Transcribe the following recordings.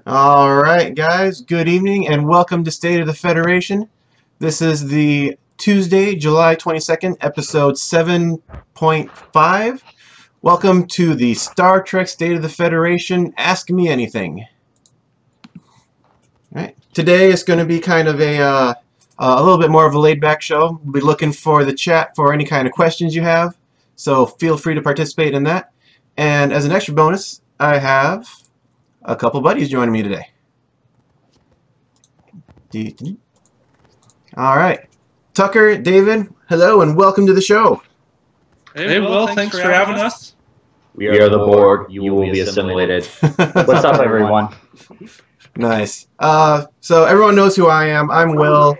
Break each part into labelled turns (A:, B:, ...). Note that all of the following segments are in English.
A: All right, guys, good evening and welcome to State of the Federation. This is the Tuesday, July 22nd, episode 7.5. Welcome to the Star Trek State of the Federation Ask Me Anything. All right. Today is going to be kind of a little bit more of a laid-back show. We'll be looking for the chat for any kind of questions you have, so feel free to participate in that. And as an extra bonus, I have a couple buddies joining me today. All right. Tucker, David, hello and welcome to the show.
B: Hey, Will, thanks for having us.
C: We are the Borg. You will be assimilated. What's up, everyone?
A: Nice. So everyone knows who I am. I'm Will.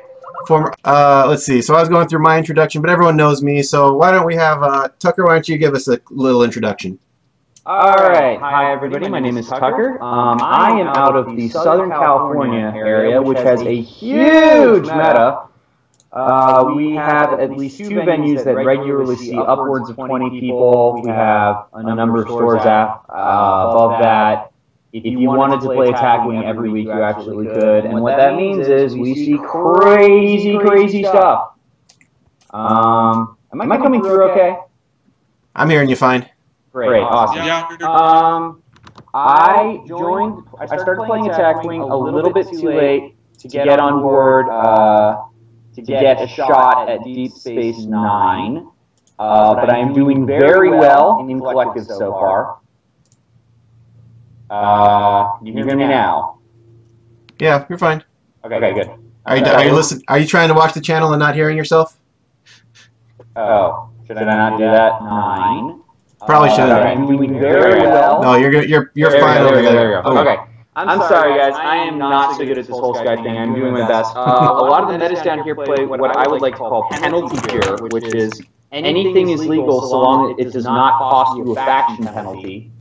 A: Let's see. So I was going through my introduction, but everyone knows me. So why don't we have Tucker? Why don't you give us a little introduction?
C: All right. Hi, everybody. My name is Tucker. I am out of the Southern California area, which has a huge meta. We have at least 2 venues that regularly see upwards of 20 people. We have a number of stores above that. If you wanted to play Attack Wing every week, you absolutely could. And what that means is we see crazy, crazy stuff. Am I coming through okay?
A: I'm hearing you fine.
C: Great, awesome. I started playing Attack Wing a little bit too late to get on board, to get a shot at Deep Space Nine, but I am doing very well in Collective so far. You hear me now?
A: Yeah, you're fine.
C: Okay, good.
A: Are you listening? Are you trying to watch the channel and not hearing yourself?
C: Oh, should I not do that? 9.
A: Probably should.
C: I'm doing very well.
A: No, you're fine over there.
C: Okay. I'm sorry, guys. I am not so good at this whole Sky thing. I'm doing my best. A lot of the metas down here play what I would like to call penalty cure, which is anything is legal so long as it does not cost you a faction penalty.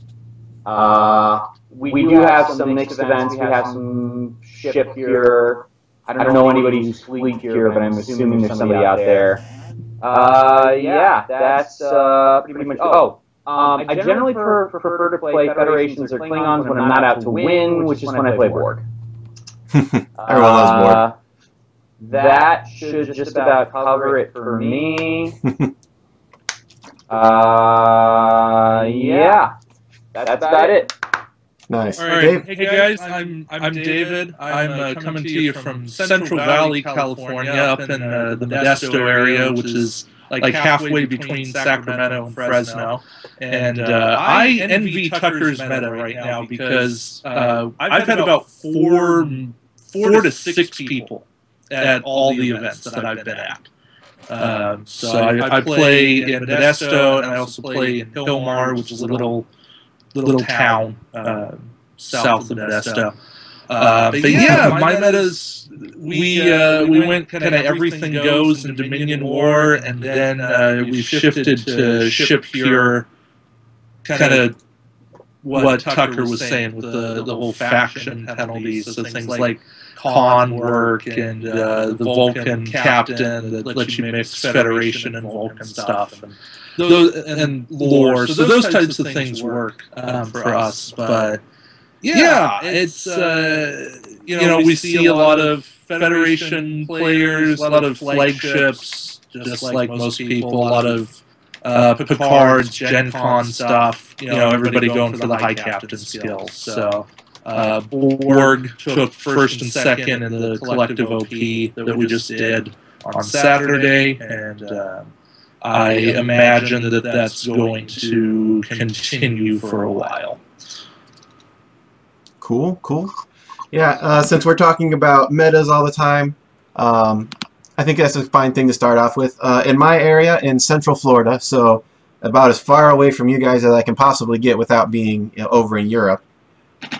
C: We do have some mixed events. We have some ship cure. I don't know anybody who's fleet cure, but I'm assuming there's somebody out there. Yeah, that's pretty much. Oh. I generally prefer to play Federations or Klingons when I'm not out to win, which is when I play Borg.
A: Everyone loves Borg.
C: That should just about cover it for me. Yeah, that's about it.
A: Nice.
B: All right, hey guys, I'm David. I'm coming to you from Central Valley, California, up in the Modesto area, which is like halfway between Sacramento and Fresno. And I envy Tucker's meta right now because I've had about four to six people at all the events that I've been at. So I play in Modesto, and I also play in Hillmar, which is a little town south of Modesto. But yeah, my metas, we went kind of everything goes in Dominion War, and then we shifted to ship here, kind of what Tucker was saying with the whole faction penalties, so things like con work and the Vulcan captain that lets you mix Federation and Vulcan stuff, and lore. So those types of things work for us, but yeah, it's we see a lot of Federation players, a lot of flagships, just like most people, a lot of Picard's, Gencon stuff. Everybody going for the high captain skills. So Borg took first and second in the collective OP that we just did on Saturday, and I imagine that that's going to continue for a while.
A: Cool. Yeah, since we're talking about metas all the time, I think that's a fine thing to start off with. In my area, in Central Florida, so about as far away from you guys as I can possibly get without being over in Europe.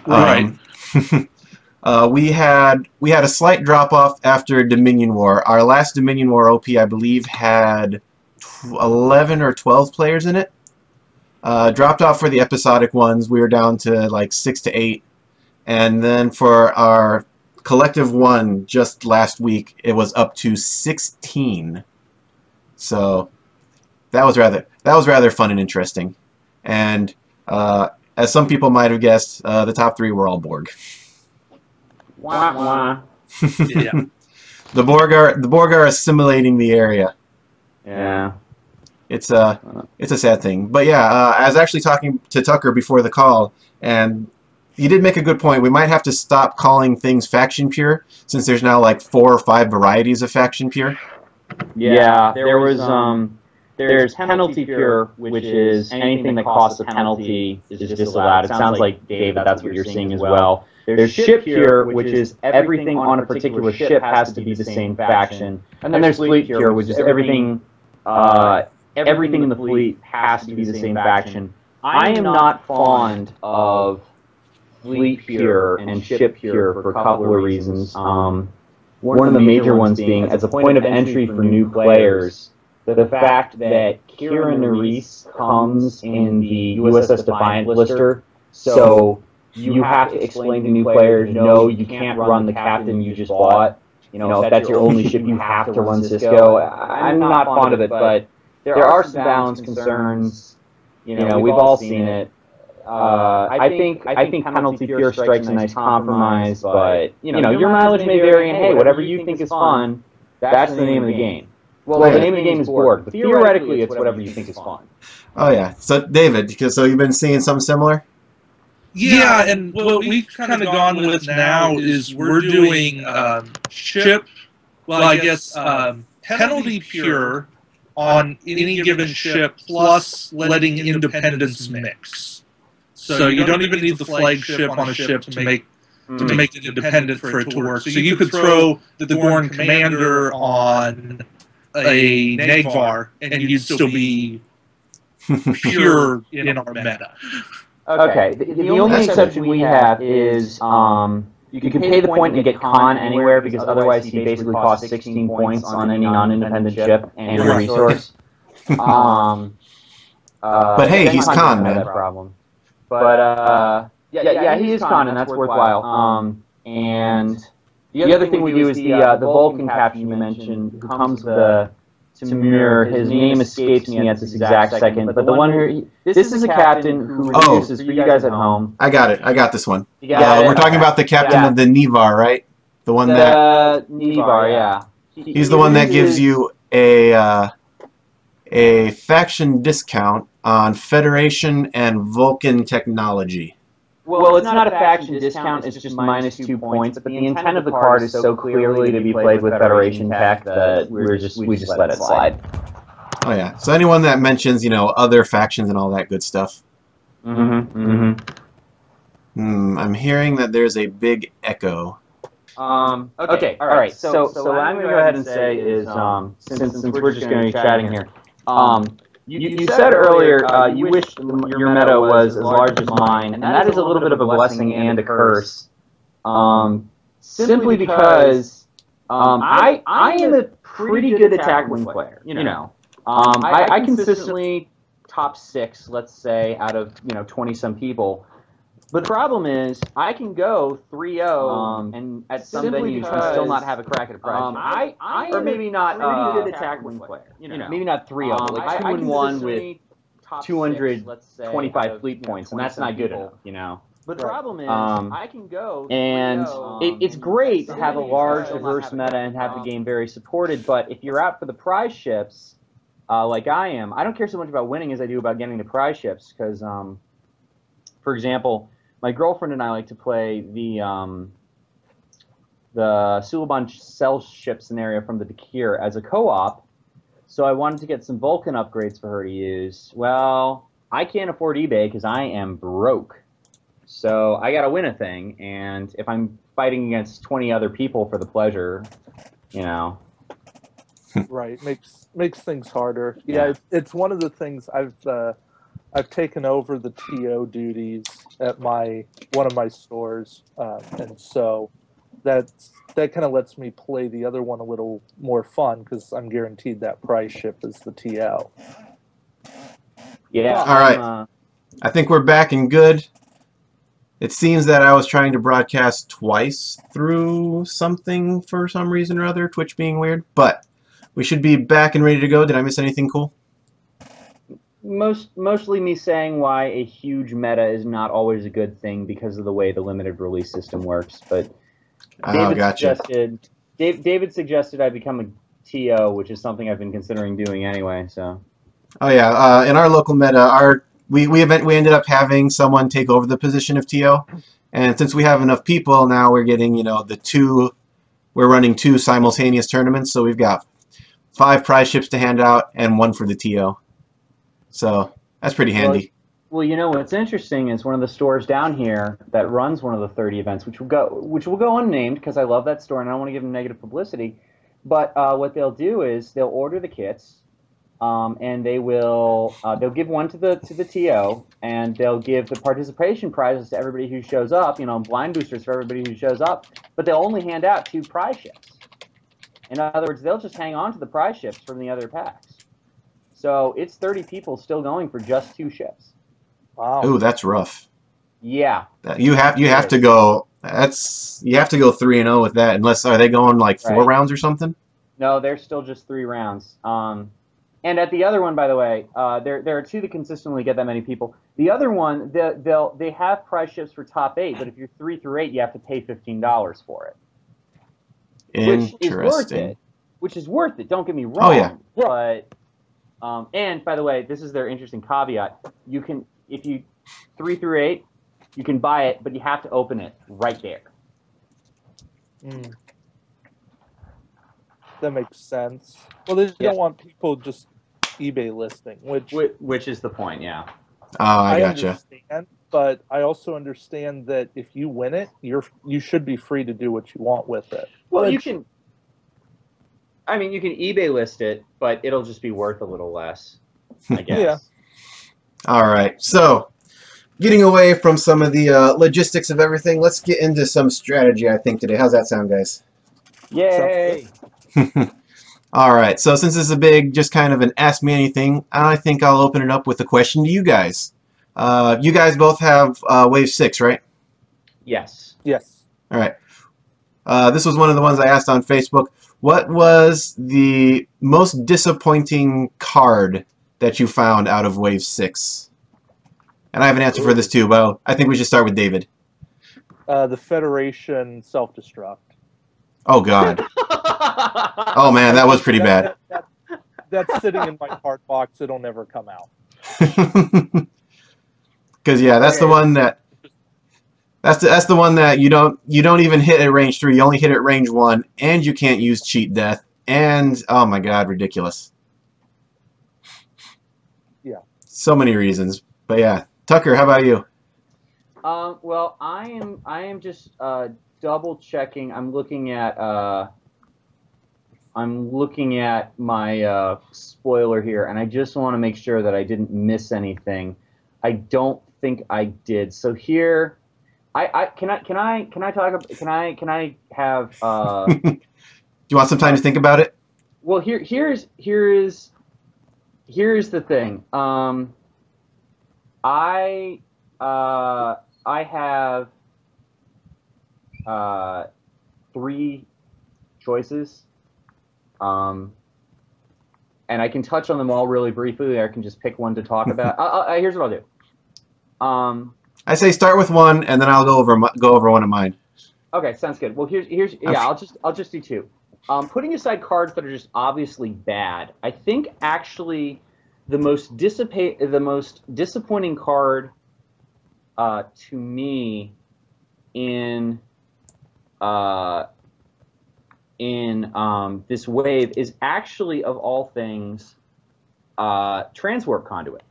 B: Right.
A: We had a slight drop off after Dominion War. Our last Dominion War OP, I believe, had 11 or 12 players in it. Dropped off for the episodic ones. We were down to like 6 to 8. And then for our collective one just last week, it was up to 16. So that was rather fun and interesting. And as some people might have guessed, the top 3 were all Borg.
C: Wah, wah.
B: Yeah.
A: The Borg are assimilating the area.
C: Yeah.
A: It's a sad thing. But yeah, I was actually talking to Tucker before the call, and you did make a good point. We might have to stop calling things faction pure, since there's now like 4 or 5 varieties of faction pure.
C: Yeah, there's penalty pure, which is anything that costs a penalty is disallowed. It sounds like, David, that's what you're seeing as well. There's ship pure, which is everything on a particular ship has to be the same faction. And then there's fleet pure, which is everything in the fleet has to be the same faction. I am not fond of fleet pure and ship pure for a couple of reasons. One of the major ones being, as a point of entry for new players, the fact that Kira Nerys comes in the USS Defiant blister, so you have to explain to new players, no, you can't run the captain you just bought. You know, if that's your only ship, you have to run Cisco. I'm not fond of it, but there are some balance concerns. You know, we've all seen it. I think penalty pure strikes a nice compromise, but you know, your mileage may vary, and hey, whatever you think is fun, that's the name of the game. Well, the name of the game is Borg, but theoretically, it's whatever you think is fun.
A: Oh yeah. So David, so you've been seeing something similar?
B: Yeah, and what we've kind of gone with now is we're doing ship, well, I guess penalty pure on any given ship, plus letting independence mix. So you don't even need the flagship on a ship to make it independent for it to work. So you could throw the Gorn commander on a Nagvar, and you'd still be pure in our meta.
C: Okay, the only exception we have is you can pay the point and get Khan anywhere, because otherwise he basically costs 16 points on any non-independent ship and a resource.
A: But hey, he's Khan, man.
C: That problem. But yeah, he is Khan, and that's worthwhile. And the other thing we do is the Vulcan captain you mentioned, who comes to mirror. His name escapes me at this exact second, but the one who this is a captain who reduces for you guys at home.
A: I got it. I got this one.
C: We're
A: talking about the captain of the Nivar, right? The one that
C: Nivar, yeah.
A: He's the one that gives you a faction discount on Federation and Vulcan technology.
C: Well, it's not a faction discount, it's just -2 points, but the intent of the card is so clearly to be played with Federation tech that we just let it slide.
A: Oh yeah, so anyone that mentions, you know, other factions and all that good stuff. I'm hearing that there's a big echo.
C: Okay, alright, so what I'm going to go ahead and say is, since we're just going to be chatting here, you said earlier you wish your meta was as large as mine, and that is a little bit of a blessing and a curse. Simply because I am a pretty good attack wing player. You know, I consistently top 6, let's say, out of 20-some people. But the problem is, I can go 3-0 and at some venues and still not have a crack at a prize. Or maybe not a good attack wing player. Maybe not 3-0, but like 2-1 with 225 fleet points, and that's not good enough, But the problem is, I can go. And it's great to have a large, diverse meta and have the game very supported, but if you're out for the prize ships, like I am, I don't care so much about winning as I do about getting the prize ships, because, for example, my girlfriend and I like to play the Suliban cell ship scenario from the Dakir as a co-op, so I wanted to get some Vulcan upgrades for her to use. Well, I can't afford eBay because I am broke. So I gotta win a thing, and if I'm fighting against 20 other people for the pleasure,
B: Right, makes things harder. Yeah, it's one of the things I've taken over the TO duties at one of my stores, and so that kind of lets me play the other one a little more fun because I'm guaranteed that prize ship is the TO.
C: Yeah.
A: All right. I think we're back and good. It seems that I was trying to broadcast twice through something for some reason or other, Twitch being weird, but we should be back and ready to go. Did I miss anything cool?
C: Mostly me saying why a huge meta is not always a good thing because of the way the limited release system works, but
A: Oh, gotcha.
C: David suggested I become a TO, which is something I've been considering doing anyway. So.
A: Oh yeah, in our local meta, we ended up having someone take over the position of TO, and since we have enough people now, we're getting we're running 2 simultaneous tournaments, so we've got 5 prize ships to hand out and 1 for the TO. So that's pretty handy.
C: Well, what's interesting is one of the stores down here that runs one of the 30 events, which will go unnamed because I love that store and I don't want to give them negative publicity. But what they'll do is they'll order the kits, and they'll give 1 to the TO, and they'll give the participation prizes to everybody who shows up. Blind boosters for everybody who shows up. But they'll only hand out 2 prize ships. In other words, they'll just hang on to the prize ships from the other packs. So it's 30 people still going for just 2 ships.
B: Wow.
A: Ooh, that's rough.
C: Yeah.
A: You have to go. You have to go 3-0 with that. Unless are they going like 4 rounds or something?
C: No, they're still just 3 rounds. And at the other one, by the way, there are 2 that consistently get that many people. The other one, they have prize ships for top 8, but if you're 3 through 8, you have to pay $15 for it.
A: Interesting.
C: Which is worth it. Don't get me wrong.
A: Oh yeah.
C: But and by the way, this is their interesting caveat. You can, if you 3 through 8, you can buy it, but you have to open it right there.
B: That makes sense. Well, they don't want people just eBay listing,
C: which is the point, yeah.
A: Oh, I gotcha.
B: Understand, but I also understand that if you win it, you should be free to do what you want with it.
C: Well, you can. I mean, you can eBay list it, but it'll just be worth a little less, I guess.
B: Yeah.
A: All right. So, getting away from some of the logistics of everything, let's get into some strategy, I think, today. How's that sound, guys?
C: Yay!
A: All right. So, since this is a big, just kind of an Ask Me Anything, I think I'll open it up with a question to you guys. You guys both have Wave 6, right?
C: Yes.
B: Yes.
A: All right. This was one of the ones I asked on Facebook. What was the most disappointing card that you found out of Wave 6? And I have an answer for this too, but I think we should start with David.
B: The Federation self-destruct.
A: Oh, God. Oh, man, that was pretty bad.
B: That's sitting in my card box. It'll never come out.
A: Because, yeah, that's the one that... That's the one that you don't even hit at range 3. You only hit at range 1, and you can't use cheat death. And oh my God, ridiculous.
C: Yeah.
A: So many reasons, but yeah, Tucker, how about you?
C: Well, I am just double checking. I'm looking at my spoiler here, and I just want to make sure that I didn't miss anything. I don't think I did. So here. Can I have
A: do you want some time to think about it?
C: Well, here's the thing. I have 3 choices. And I can touch on them all really briefly, or I can just pick one to talk about. Here's what I'll do.
A: I say start with one, and then I'll go over one of mine.
C: Okay, sounds good. Well, I'll just do 2. Putting aside cards that are just obviously bad, I think actually the most disappointing card to me in this wave is actually, of all things, Transwarp Conduit.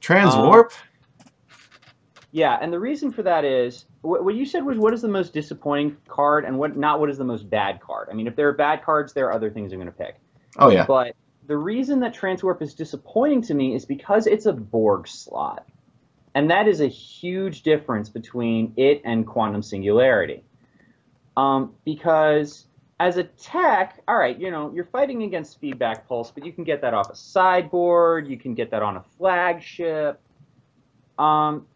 A: Transwarp?
C: Yeah, and the reason for that is, what you said was what is the most disappointing card and what is the most bad card. I mean, if there are bad cards, there are other things I'm going to pick.
A: Oh, yeah.
C: But the reason that Transwarp is disappointing to me is because it's a Borg slot. And that is a huge difference between it and Quantum Singularity. Because as a tech, all right, you're fighting against Feedback Pulse, but you can get that off a sideboard, you can get that on a flagship.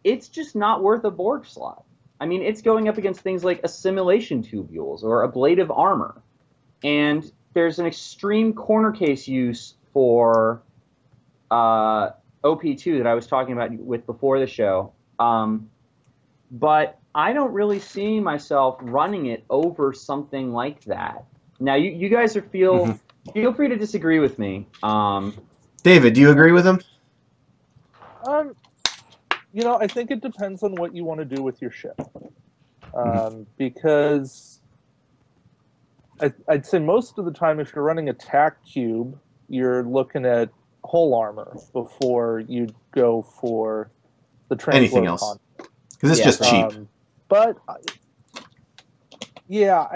C: It's just not worth a Borg slot. I mean, it's going up against things like Assimilation Tubules or Ablative Armor. And there's an extreme corner case use for OP2 that I was talking about with before the show. But I don't really see myself running it over something like that. Now, you guys are feel free to disagree with me.
A: David, do you agree with him?
B: You know, I think it depends on what you want to do with your ship. Because I'd say most of the time, if you're running a tack cube, you're looking at hull armor before you go for the
A: Anything else. Because it's just cheap.
B: But, yeah,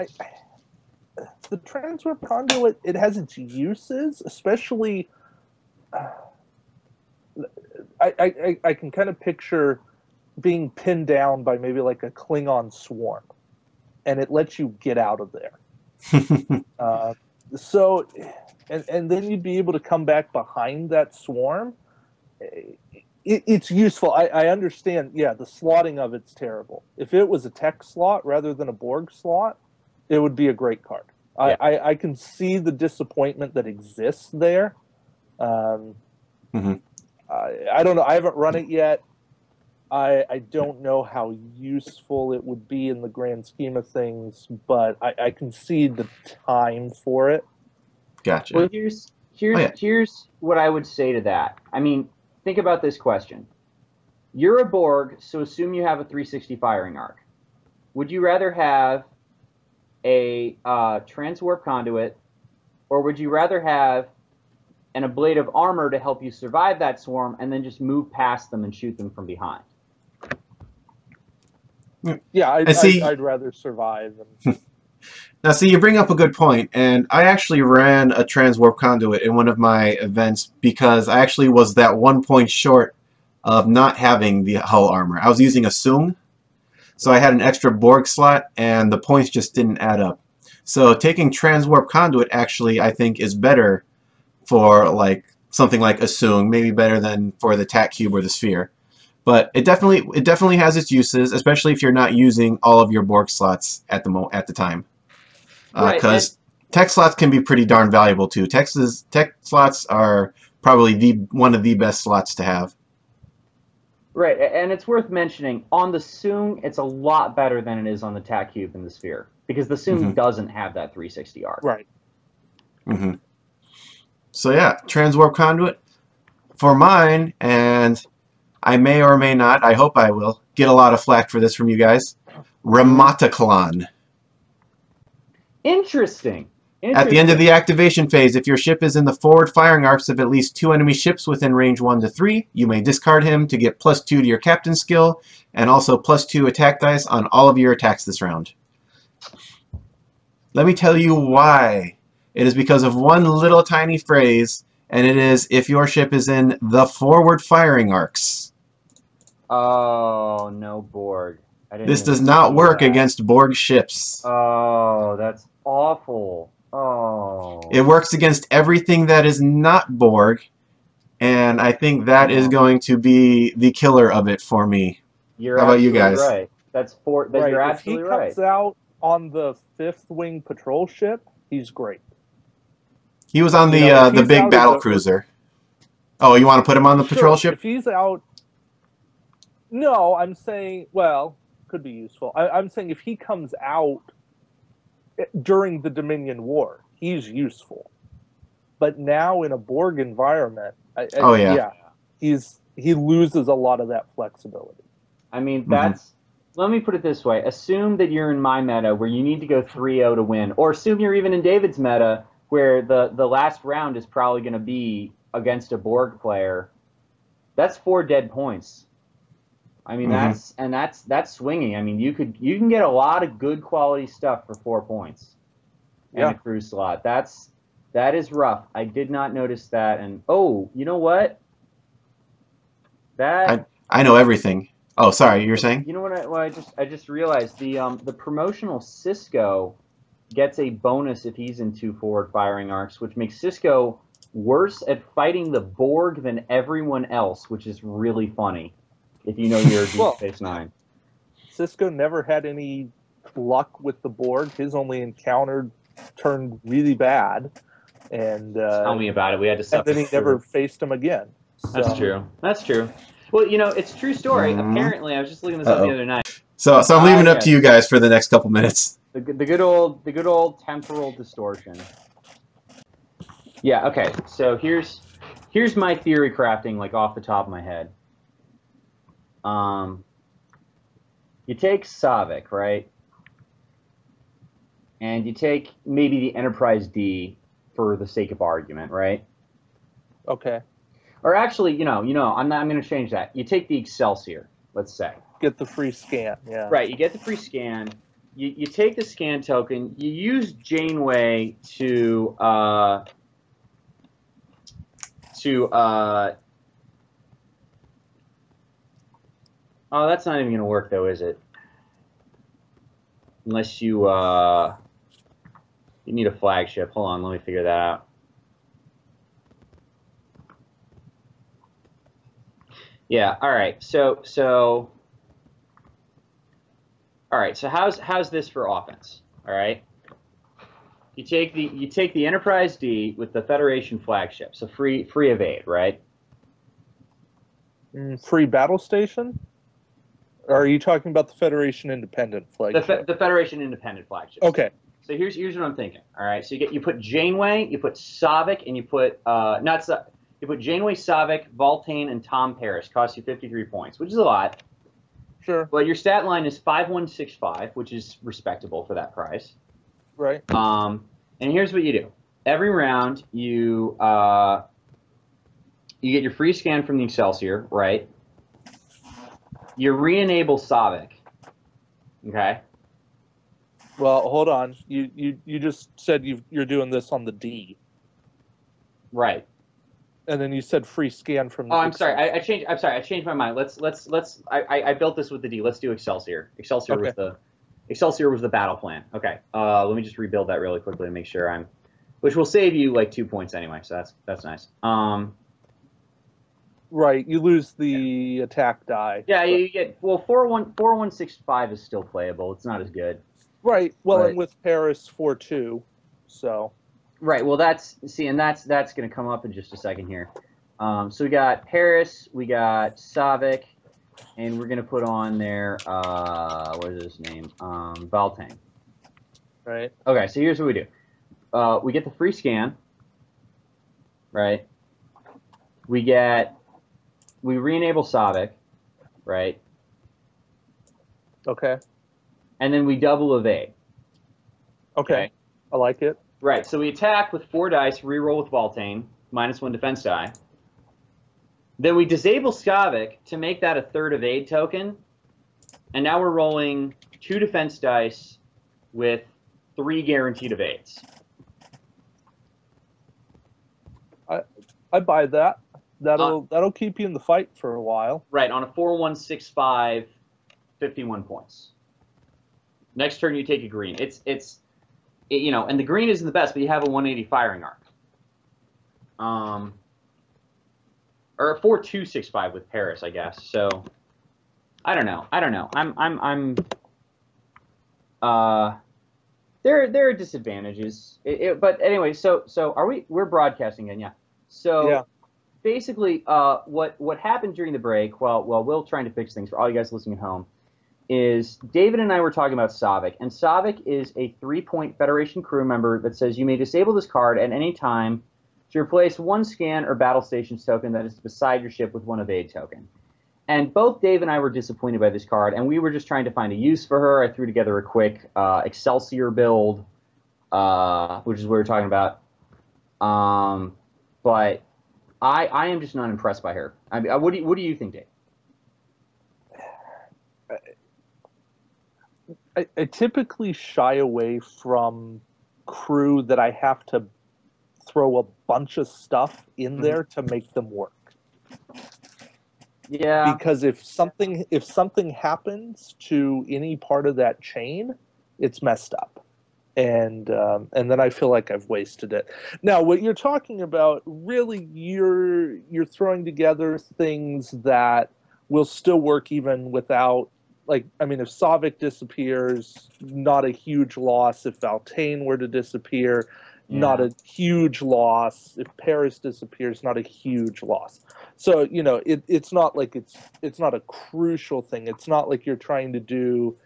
B: the transwarp conduit, it has its uses, especially... I can kind of picture being pinned down by maybe like a Klingon swarm, and it lets you get out of there. So, and then you'd be able to come back behind that swarm. It's useful. I understand. Yeah, the slotting of it's terrible. If it was a tech slot rather than a Borg slot, it would be a great card. Yeah. I can see the disappointment that exists there. I don't know. I haven't run it yet. I don't know how useful it would be in the grand scheme of things, but I can see the time for it.
A: Gotcha.
C: Well, here's what I would say to that. I mean, think about this question. You're a Borg, so assume you have a 360 firing arc. Would you rather have a transwarp conduit, or would you rather have an ablative armor to help you survive that swarm and then just move past them and shoot them from behind?
B: Yeah, I'd rather survive.
A: Now, see, you bring up a good point, and I actually ran a transwarp conduit in one of my events because I actually was that 1 point short of not having the hull armor. I was using a Soong, so I had an extra Borg slot, and the points just didn't add up. So taking transwarp conduit actually, I think, is better for like something like a Soong, maybe better than for the tack cube or the sphere. But it definitely has its uses, especially if you're not using all of your Borg slots at the time. Because tech slots can be pretty darn valuable too. Tech slots are probably one of the best slots to have.
C: Right, and it's worth mentioning, on the Soong, it's a lot better than it is on the tack cube and the sphere, because the Soong doesn't have that 360 arc.
B: Right.
A: So yeah, transwarp conduit for mine, and I may or may not, I hope I will, get a lot of flack for this from you guys. Remataclon.
C: Interesting.
A: At the end of the activation phase, if your ship is in the forward firing arcs of at least 2 enemy ships within range 1 to 3, you may discard him to get +2 to your captain skill, and also +2 attack dice on all of your attacks this round. Let me tell you why. It is because of one little tiny phrase, and it is if your ship is in the forward firing arcs.
C: Oh, no Borg.
A: This does not work against Borg ships.
C: Oh, that's awful. Oh.
A: It works against everything that is not Borg, and I think that is going to be the killer of it for me.
C: How
A: about you guys?
C: Right. You're absolutely right.
B: If he comes out on the 5th wing patrol ship, he's great.
A: He was on the big battle cruiser. Oh, you want to put him on the patrol ship?
B: If he's out... No, I'm saying... Well, could be useful. I'm saying if he comes out during the Dominion War, he's useful. But now in a Borg environment... he loses a lot of that flexibility.
C: I mean, that's... Let me put it this way. Assume that you're in my meta where you need to go 3-0 to win. Or assume you're even in David's meta where the last round is probably going to be against a Borg player. That's 4 dead points. I mean, that's swinging. I mean, you can get a lot of good quality stuff for 4 points in a crew slot. That is rough. I did not notice that. And oh, you know what?
A: I know everything. Oh, sorry, you were saying?
C: You know what? I just realized the promotional Cisco gets a bonus if he's in 2 forward firing arcs, which makes Cisco worse at fighting the Borg than everyone else, which is really funny. If you know your Deep Space Nine.
B: Cisco never had any luck with the Borg. His only encounter turned really bad. And
C: tell me about it. We had to suffer.
B: And then he never faced him again. So.
C: That's true. That's true. Well, you know, it's a true story. Apparently, I was just looking this up the other night.
A: So I'm leaving it up to you guys for the next couple minutes.
C: The good old temporal distortion. Yeah. Okay. So here's my theory crafting, like off the top of my head. You take SotF, right? And you take maybe the Enterprise D for the sake of argument, right?
B: Okay.
C: Or actually, I'm going to change that. You take the Excelsior, let's say.
B: Get the free scan, yeah.
C: Right, you get the free scan. You take the scan token. You use Janeway to oh, that's not even going to work, though, is it? Unless you need a flagship. Hold on, let me figure that out. Yeah. All right. So how's this for offense? All right. You take the Enterprise D with the Federation flagship, so free evade, right?
B: Free battle station? Or are you talking about the Federation independent flagship?
C: The Federation independent flagship.
B: Okay.
C: So here's what I'm thinking. All right. So you put Janeway, you put SotF, and you put you put Janeway, SotF, Voltaine, and Tom Paris. Costs you 53 points, which is a lot.
B: Sure.
C: But your stat line is 5165, which is respectable for that price.
B: Right.
C: And here's what you do. Every round, you get your free scan from the Excelsior, right? You re-enable SotF. Okay.
B: Well, hold on. You just said you're doing this on the D.
C: Right.
B: And then you said free scan from.
C: Oh, I'm sorry. I changed my mind. I built this with the D. Let's do Excelsior. Excelsior was the battle plan. Okay. Let me just rebuild that really quickly to make sure which will save you like 2 points anyway. So that's nice.
B: Right. You lose the attack die.
C: Yeah. You get 4165 is still playable. It's not as good.
B: Right. Well, and with Paris 4-2, so.
C: Right. Well, that's going to come up in just a second here. So we got Paris, we got SotF, and we're going to put on there what is his name? Voltaine.
B: Right.
C: Okay. So here's what we do. We get the free scan. Right. We re-enable SotF. Right.
B: Okay.
C: And then we double evade.
B: Okay. I like it.
C: Right, so we attack with 4 dice, reroll with Voltaine, -1 defense die. Then we disable SotF to make that a 3rd evade token, and now we're rolling 2 defense dice with 3 guaranteed evades.
B: I buy that. That'll keep you in the fight for a while.
C: Right, on a 4165, 51 points. Next turn you take a green. And the green isn't the best, but you have a 180 firing arc. Or a 4265 with Paris, I guess. So, I don't know. There are disadvantages. But anyway, so we're broadcasting again, yeah. So,
B: yeah.
C: Basically, what happened during the break, while Will trying to fix things for all you guys listening at home, is David and I were talking about SotF, and SotF is a 3-point Federation crew member that says you may disable this card at any time to replace 1 scan or battle stations token that is beside your ship with 1 evade token. And both Dave and I were disappointed by this card, and we were just trying to find a use for her. I threw together a quick Excelsior build, which is what we were talking about. But I am just not impressed by her. I mean, what do you think, Dave?
B: I typically shy away from crew that I have to throw a bunch of stuff in there to make them work.
C: Yeah.
B: Because if something happens to any part of that chain, it's messed up. And then I feel like I've wasted it. Now, what you're talking about, really, you're throwing together things that will still work even without. Like, I mean, if SotF disappears, not a huge loss. If Voltaine were to disappear, not a huge loss. If Paris disappears, not a huge loss. So, you know, it's not like it's not a crucial thing. It's not like you're trying to do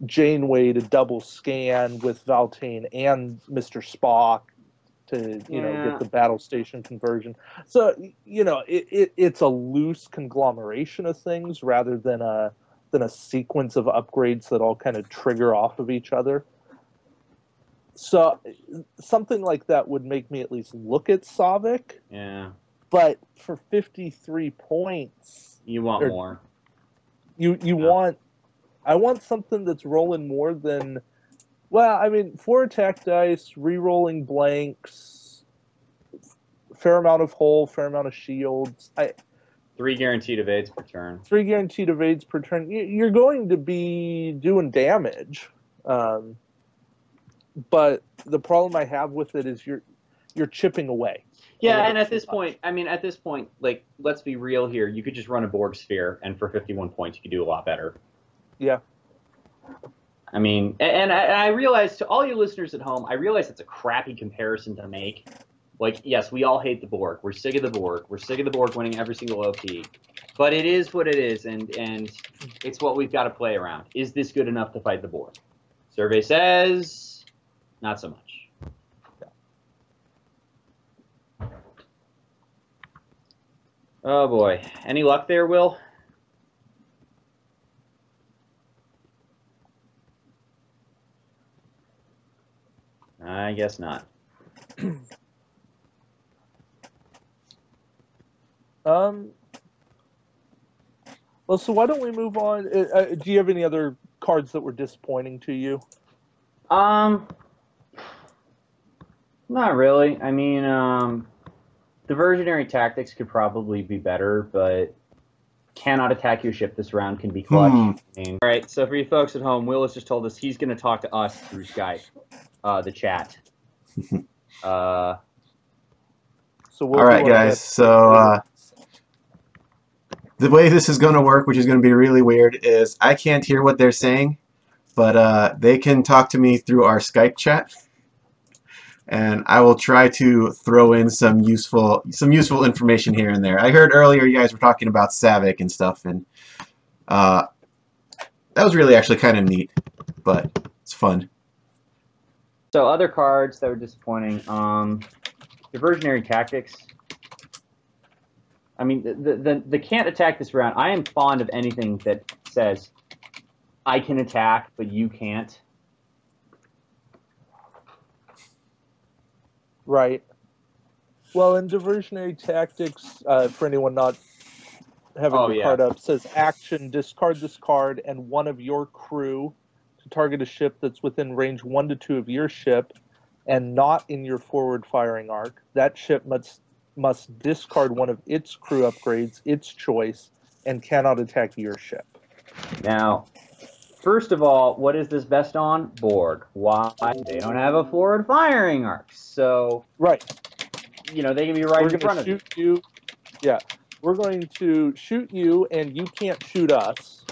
B: Janeway to double scan with Valtane and Mr. Spock to, you know, get the battle station conversion. So, you know, it's a loose conglomeration of things rather than a sequence of upgrades that all kind of trigger off of each other. So something like that would make me at least look at Savik.
C: Yeah.
B: But for 53 points,
C: you want more.
B: I want something that's rolling more than, well, I mean, 4 attack dice, re-rolling blanks, fair amount of hull, fair amount of shields.
C: 3 guaranteed evades per turn.
B: 3 guaranteed evades per turn. You're going to be doing damage. But the problem I have with it is you're chipping away.
C: Yeah, and at this point, like, let's be real here. You could just run a Borg sphere, and for 51 points, you could do a lot better.
B: Yeah.
C: I mean, and I realize, to all you listeners at home, I realize it's a crappy comparison to make. Like, yes, we all hate the Borg. We're sick of the Borg. We're sick of the Borg winning every single OP. But it is what it is, and it's what we've got to play around. Is this good enough to fight the Borg? Survey says, not so much. Oh boy. Any luck there, Will? I guess not.
B: Well, so why don't we move on? Do you have any other cards that were disappointing to you?
C: Not really. I mean, diversionary tactics could probably be better, but cannot attack your ship this round can be clutch. I mean, all right, so for you folks at home, Will has just told us he's going to talk to us through Skype, the chat.
A: So all right, guys. So the way this is going to work, which is going to be really weird, is I can't hear what they're saying, but they can talk to me through our Skype chat, and I will try to throw in some useful information here and there. I heard earlier you guys were talking about Savik and stuff, and that was really actually kind of neat, but it's fun.
C: So other cards that were disappointing, diversionary tactics. I mean, the can't attack this round. I am fond of anything that says, I can attack, but you can't.
B: Right. Well, in diversionary tactics, for anyone not having the card up, says action, discard this card, and one of your crew to target a ship that's within range 1 to 2 of your ship and not in your forward firing arc. That ship must discard one of its crew upgrades, its choice, and cannot attack your ship.
C: Now, first of all, what is this best on? Borg. Why? They don't have a forward firing arc. So,
B: right.
C: You know, they can be right in front of
B: you. Yeah. We're going to shoot you, and you can't shoot us.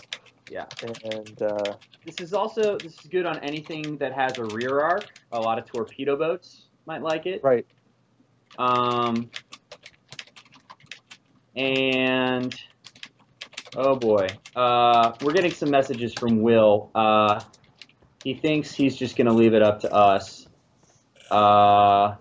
C: Yeah.
B: And
C: this is good on anything that has a rear arc. A lot of torpedo boats might like it.
B: Right.
C: And oh boy, we're getting some messages from Will. He thinks he's just going to leave it up to us.
B: I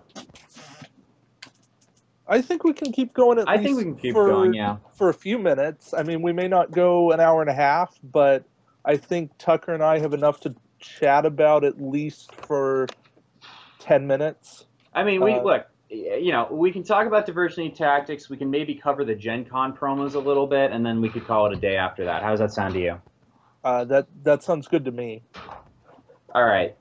B: think we can keep going
C: I think we can keep going, yeah.
B: For a few minutes. I mean, we may not go an hour and a half, but I think Tucker and I have enough to chat about at least for 10 minutes.
C: I mean, look, you know, we can talk about diversionary tactics. We can maybe cover the Gencon promos a little bit, and then we could call it a day after that. How does that sound to you?
B: That sounds good to me.
C: All right.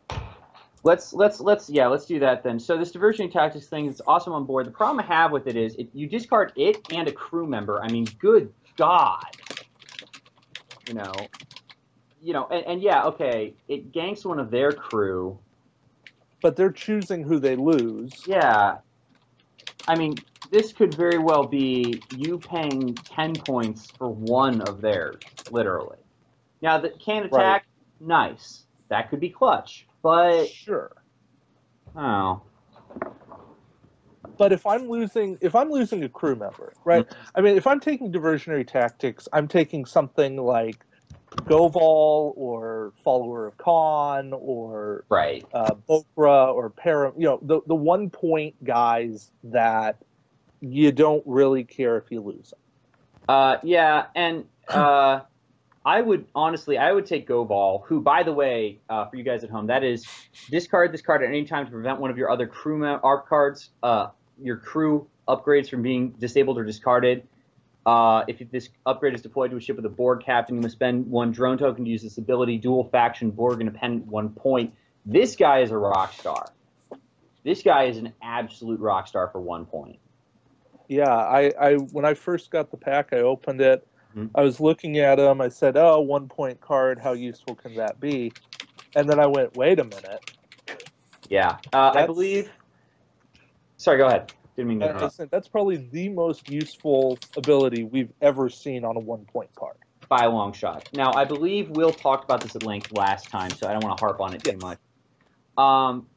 C: Let's do that then. So this diversionary tactics thing is awesome on board. The problem I have with it is you discard it and a crew member. I mean, good God. You know, and yeah, okay, it ganks one of their crew.
B: But they're choosing who they lose.
C: Yeah. I mean, this could very well be you paying 10 points for one of theirs, literally. Now, the can attack, nice. That could be clutch. But
B: sure.
C: Oh.
B: But if I'm losing a crew member, right? I mean, if I'm taking diversionary tactics, I'm taking something like Goval or Follower of Khan or
C: Right.
B: Bokra or Param, the 1 point guys that you don't really care if you lose them.
C: Yeah, and I would take Goval, who, by the way, for you guys at home, that is discard this card at any time to prevent one of your other crew ARC cards, your crew upgrades from being disabled or discarded. If this upgrade is deployed to a ship with a Borg captain, you must spend 1 drone token to use this ability. Dual faction Borg independent 1 point. This guy is a rock star. This guy is an absolute rock star for 1 point.
B: Yeah, I when I first got the pack, I opened it. I was looking at him. I said, "Oh, 1 point card. How useful can that be?" And then I went, "Wait a minute."
C: Yeah, I believe. Sorry, go ahead. Didn't mean to interrupt.
B: That's probably the most useful ability we've ever seen on a 1 point card.
C: By a long shot. Now, I believe Will talked about this at length last time, so I don't want to harp on it too much.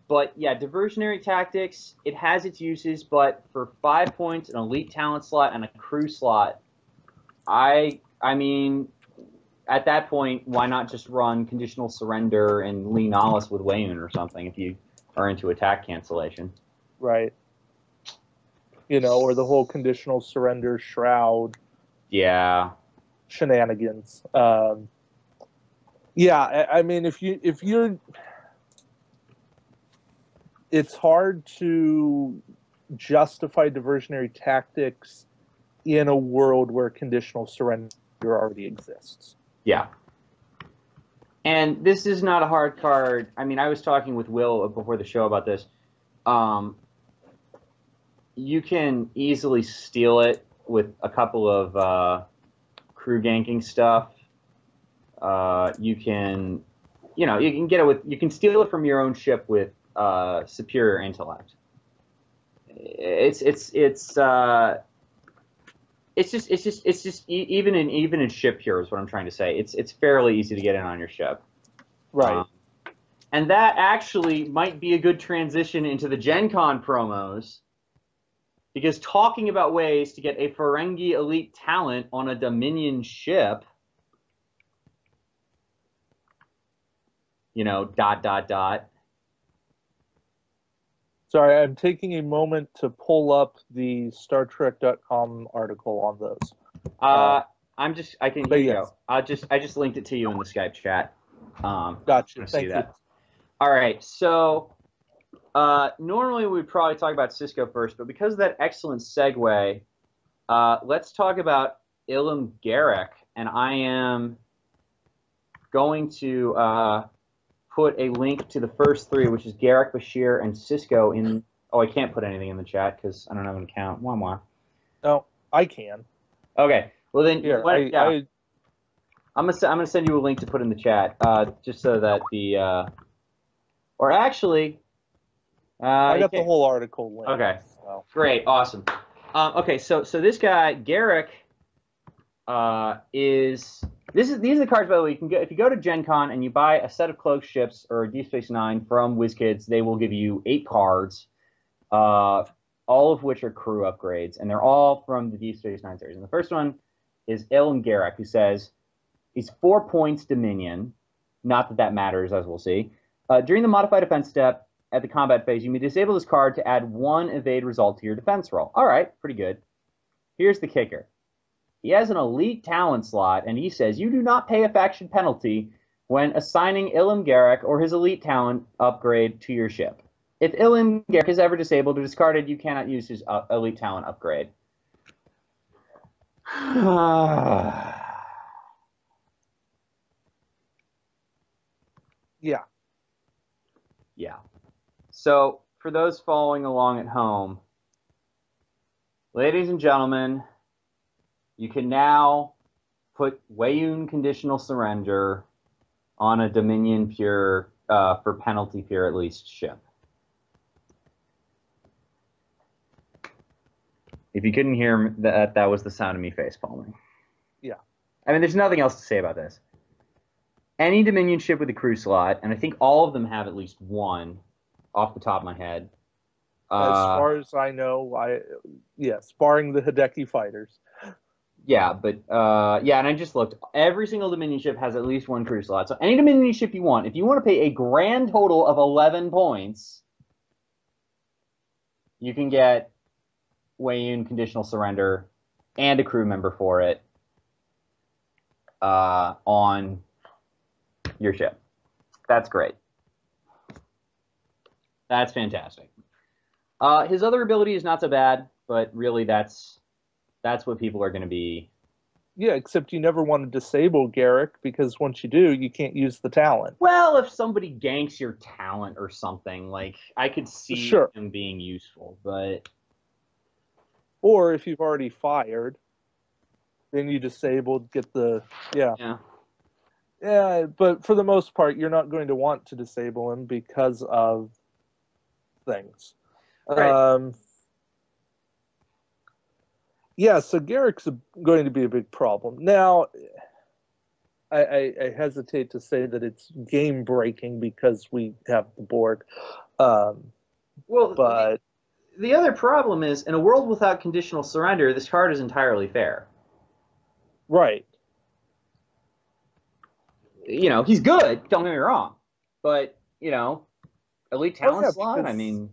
C: But yeah, diversionary tactics, it has its uses, but for 5 points, an elite talent slot, and a crew slot, I mean, at that point, why not just run conditional surrender and Lee Nahus with Wayun or something if you are into attack cancellation?
B: Right. Or the whole conditional surrender shroud.
C: Yeah.
B: Shenanigans. Yeah, I mean, if you're, it's hard to justify diversionary tactics in a world where conditional surrender already exists.
C: Yeah. And this is not a hard card. I mean, I was talking with Will before the show about this. You can easily steal it with a couple of crew ganking stuff. You can get it with. You can steal it from your own ship with superior intellect. It's just even in ship here is what I'm trying to say. It's fairly easy to get in on your ship.
B: Right.
C: And that actually might be a good transition into the Gencon promos. Because talking about ways to get a Ferengi elite talent on a Dominion ship, ...
B: Sorry, I'm taking a moment to pull up the StarTrek.com article on those.
C: I just linked it to you in the Skype chat.
B: Gotcha. Thank you.
C: All right, so normally we'd probably talk about Cisco first, but because of that excellent segue, let's talk about Ilum Garrick, and I am going to put a link to the first 3, which is Garrick, Bashir, and Cisco in. Oh, I can't put anything in the chat because I don't have an account. Wah.
B: No, I can.
C: Okay, well then,
B: here,
C: I'm gonna send you a link to put in the chat, just so that the or actually.
B: I got the whole article linked.
C: Okay,
B: so.
C: Great, awesome. Okay, so this guy Garrick these are the cards, by the way. You can get if you go to Gencon and you buy a set of cloaked ships or Deep Space Nine from WizKids, they will give you 8 cards, all of which are crew upgrades, and they're all from the Deep Space Nine series. And the first one is Ilum Garrick, who says he's 4 points Dominion. Not that matters, as we'll see. During the modified defense step at the combat phase, you may disable this card to add 1 evade result to your defense roll. All right, pretty good. Here's the kicker. He has an elite talent slot, and he says you do not pay a faction penalty when assigning Ilum Garrick or his elite talent upgrade to your ship. If Ilum Garrick is ever disabled or discarded, you cannot use his elite talent upgrade.
B: Yeah.
C: Yeah. So, for those following along at home, ladies and gentlemen, you can now put Wayun conditional surrender on a Dominion pure, for penalty pure at least, ship. If you couldn't hear that was the sound of me facepalming.
B: Yeah.
C: I mean, there's nothing else to say about this. Any Dominion ship with a crew slot, and I think all of them have at least 1, off the top of my head,
B: As far as I know, yes, barring the Hideki fighters.
C: Yeah, but yeah, and I just looked. Every single Dominion ship has at least one crew slot. So any Dominion ship you want, if you want to pay a grand total of 11 points, you can get Weiyun conditional surrender and a crew member for it on your ship. That's great. That's fantastic. His other ability is not so bad, but really that's what people are going to be.
B: Yeah, except you never want to disable Garrick, because once you do, you can't use the talent.
C: Well, if somebody ganks your talent or something, like, I could see him being useful, but...
B: Or if you've already fired, then you disabled, get the... Yeah. Yeah, but for the most part, you're not going to want to disable him because of things.
C: Right.
B: Yeah, so Garrick's going to be a big problem. Now, I hesitate to say that it's game-breaking because we have the Borg.
C: Well,
B: but
C: the other problem is, in a world without conditional surrender, this card is entirely fair.
B: Right.
C: You know, he's good, don't get me wrong. But, you know, elite talent slot, because, I mean...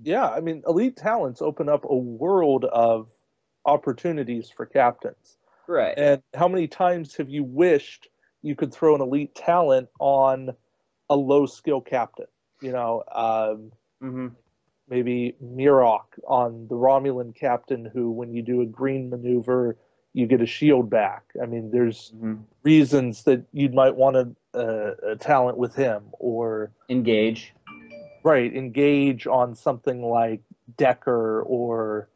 B: Yeah, I mean, elite talents open up a world of opportunities for captains.
C: Right.
B: And how many times have you wished you could throw an elite talent on a low-skill captain? You know, maybe Mirok on the Romulan captain who, when you do a green maneuver, you get a shield back. I mean, there's reasons that you might want a talent with him. Or
C: engage.
B: Right, engage on something like Decker or...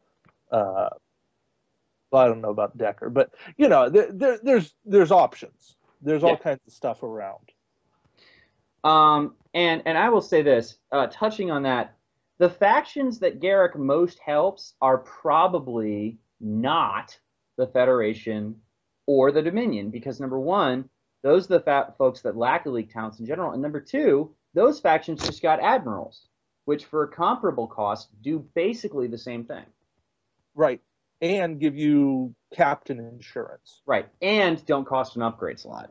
B: well, I don't know about Decker, but you know, there's options. There's all kinds of stuff around.
C: And I will say this, touching on that, the factions that Garrick most helps are probably not the Federation or the Dominion, because number one, those are the folks that lack elite talents in general, and number two, those factions just got admirals, which for a comparable cost do basically the same thing.
B: Right. And give you captain insurance.
C: Right. And don't cost an upgrade slot.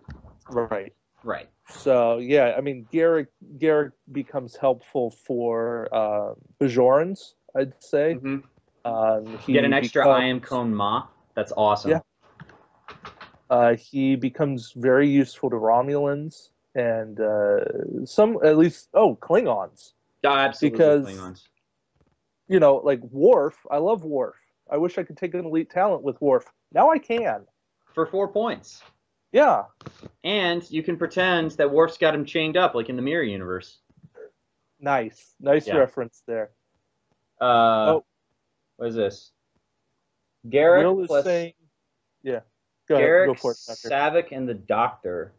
B: Right.
C: Right.
B: So, yeah, I mean, Garrick becomes helpful for Bajorans, I'd say.
C: Get an extra I am Cone Ma. That's awesome.
B: Yeah. He becomes very useful to Romulans and some, at least, Klingons.
C: Absolutely,
B: because,
C: Klingons.
B: You know, like Worf, I love Worf. I wish I could take an elite talent with Worf. Now I can.
C: For 4 points.
B: Yeah.
C: And you can pretend that Worf's got him chained up, like in the Mirror Universe.
B: Nice. Nice reference there.
C: What is this? Garrick
B: Will is
C: plus...
B: saying... Yeah. Go ahead.
C: Garrick,
B: Go for it, Tucker.
C: Savick, and the Doctor.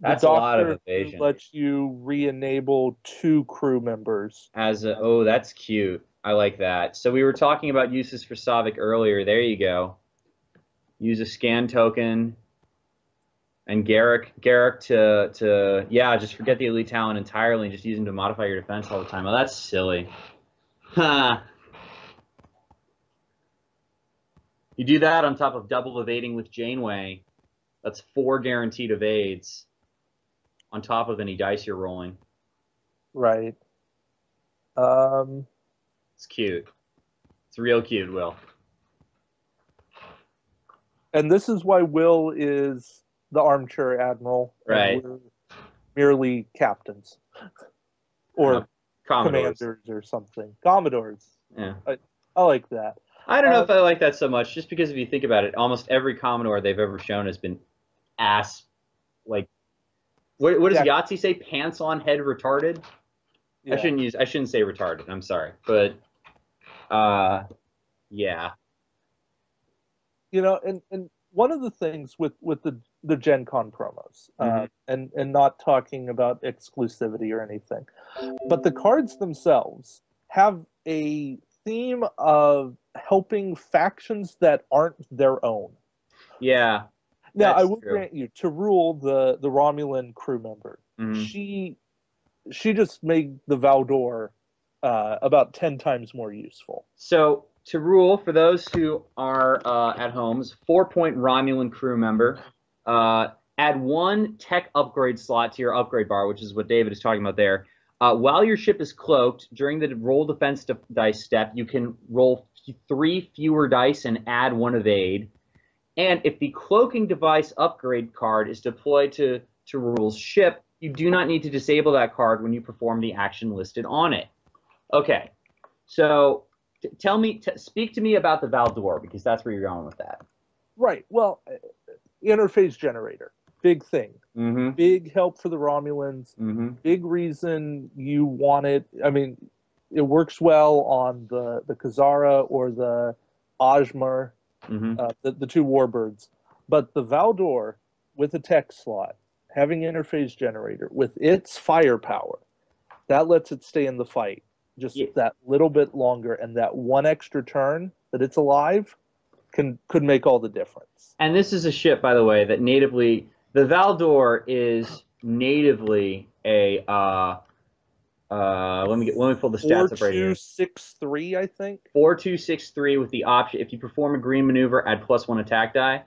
C: That's
B: the
C: a lot of
B: Doctor
C: evasion.
B: Lets you re-enable 2 crew members.
C: Oh, that's cute. I like that. So we were talking about uses for Savick earlier. There you go. Use a scan token. And Garrick to just forget the elite talent entirely and just use him to modify your defense all the time. Oh, that's silly. Ha. You do that on top of double evading with Janeway. That's 4 guaranteed evades on top of any dice you're rolling.
B: Right.
C: It's cute. It's real cute, Will.
B: And this is why Will is the armchair admiral.
C: Right.
B: And we're merely captains. Or
C: Commodores.
B: commanders or something. Commodores.
C: Yeah.
B: I like that.
C: I don't know if I like that so much, just because if you think about it, almost every Commodore they've ever shown has been ass, like, what does Yahtzee say? Pants on head retarded? Yeah. I shouldn't say retarded, I'm sorry. But, yeah.
B: You know, and one of the things with the Gencon promos, and not talking about exclusivity or anything, but the cards themselves have a theme of helping factions that aren't their own.
C: Yeah.
B: Now, I will grant you, to rule the Romulan crew member, she just made the Valdor about 10 times more useful.
C: So to rule, for those who are at homes, 4-point Romulan crew member. Add 1 tech upgrade slot to your upgrade bar, which is what David is talking about there. While your ship is cloaked, during the roll defense dice step, you can roll 3 fewer dice and add 1 evade. And if the cloaking device upgrade card is deployed to Rule's ship, you do not need to disable that card when you perform the action listed on it. Okay, so speak to me about the Valdor, because that's where you're going with that.
B: Right. Well, interface generator, big thing.
C: Mm-hmm.
B: Big help for the Romulans.
C: Mm-hmm.
B: Big reason you want it. I mean, it works well on the Khazara or the Ajmer,
C: Mm-hmm.
B: the 2 warbirds. But the Valdor, with a tech slot, having interface generator, with its firepower, that lets it stay in the fight just that little bit longer, and that 1 extra turn that it's alive could make all the difference.
C: And this is a ship, by the way, that natively, the Valdor is natively a let me pull the stats up right here.
B: 4-2-6-3, I think.
C: 4-2-6-3 with the option, if you perform a green maneuver, add +1 attack die.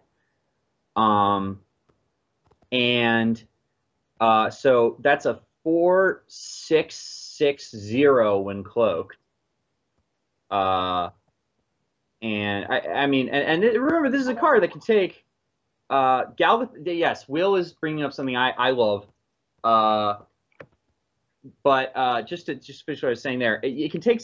C: So that's a 4-6-6-0 when cloaked. And I mean, remember, this is a card that can take Yes, Will is bringing up something I love. Just to finish what I was saying there, it can take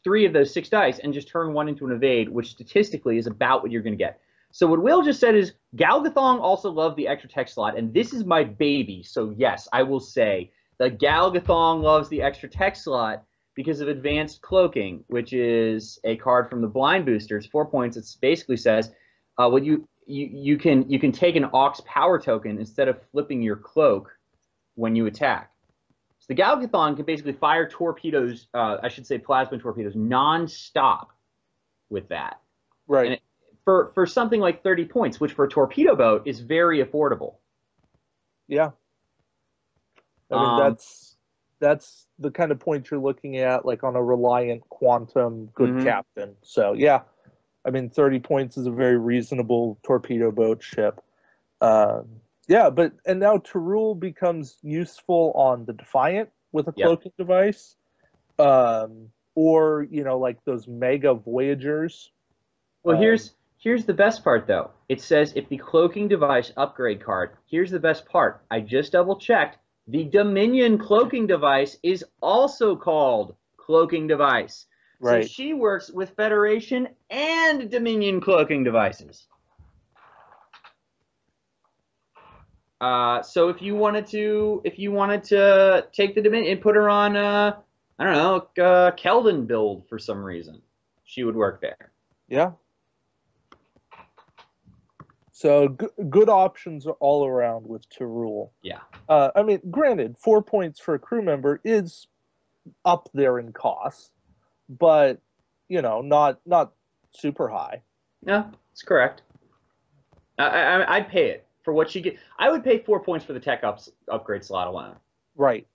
C: 3 of those 6 dice and just turn 1 into an evade, which statistically is about what you're going to get. So what Will just said is Galgathong also loved the extra tech slot, and this is my baby. So yes, I will say that Galgathong loves the extra tech slot because of advanced cloaking, which is a card from the blind boosters, 4 points. It basically says what you can take an Aux power token instead of flipping your cloak when you attack. So the Galgathon can basically fire torpedoes, I should say plasma torpedoes, non-stop with that.
B: Right.
C: And for something like 30 points, which for a torpedo boat is very affordable.
B: Yeah. I mean, that's the kind of point you're looking at, like on a Reliant Quantum good captain. So yeah, I mean, 30 points is a very reasonable torpedo boat ship. Yeah, and now Tarul becomes useful on the Defiant with a cloaking device, or like those mega Voyagers.
C: Well, here's the best part though. It says if the cloaking device upgrade card. Here's the best part. I just double checked. The Dominion cloaking device is also called cloaking device.
B: Right.
C: So she works with Federation and Dominion cloaking devices. So if you wanted to take the Dominion and put her on, I don't know, Keldon build for some reason, she would work there.
B: Yeah. So good options all around with Tarul.
C: Yeah.
B: I mean, granted, 4 points for a crew member is up there in cost, but not super high.
C: No, it's correct. I'd pay it for what she get. I would pay 4 points for the tech upgrade slot alone.
B: Right.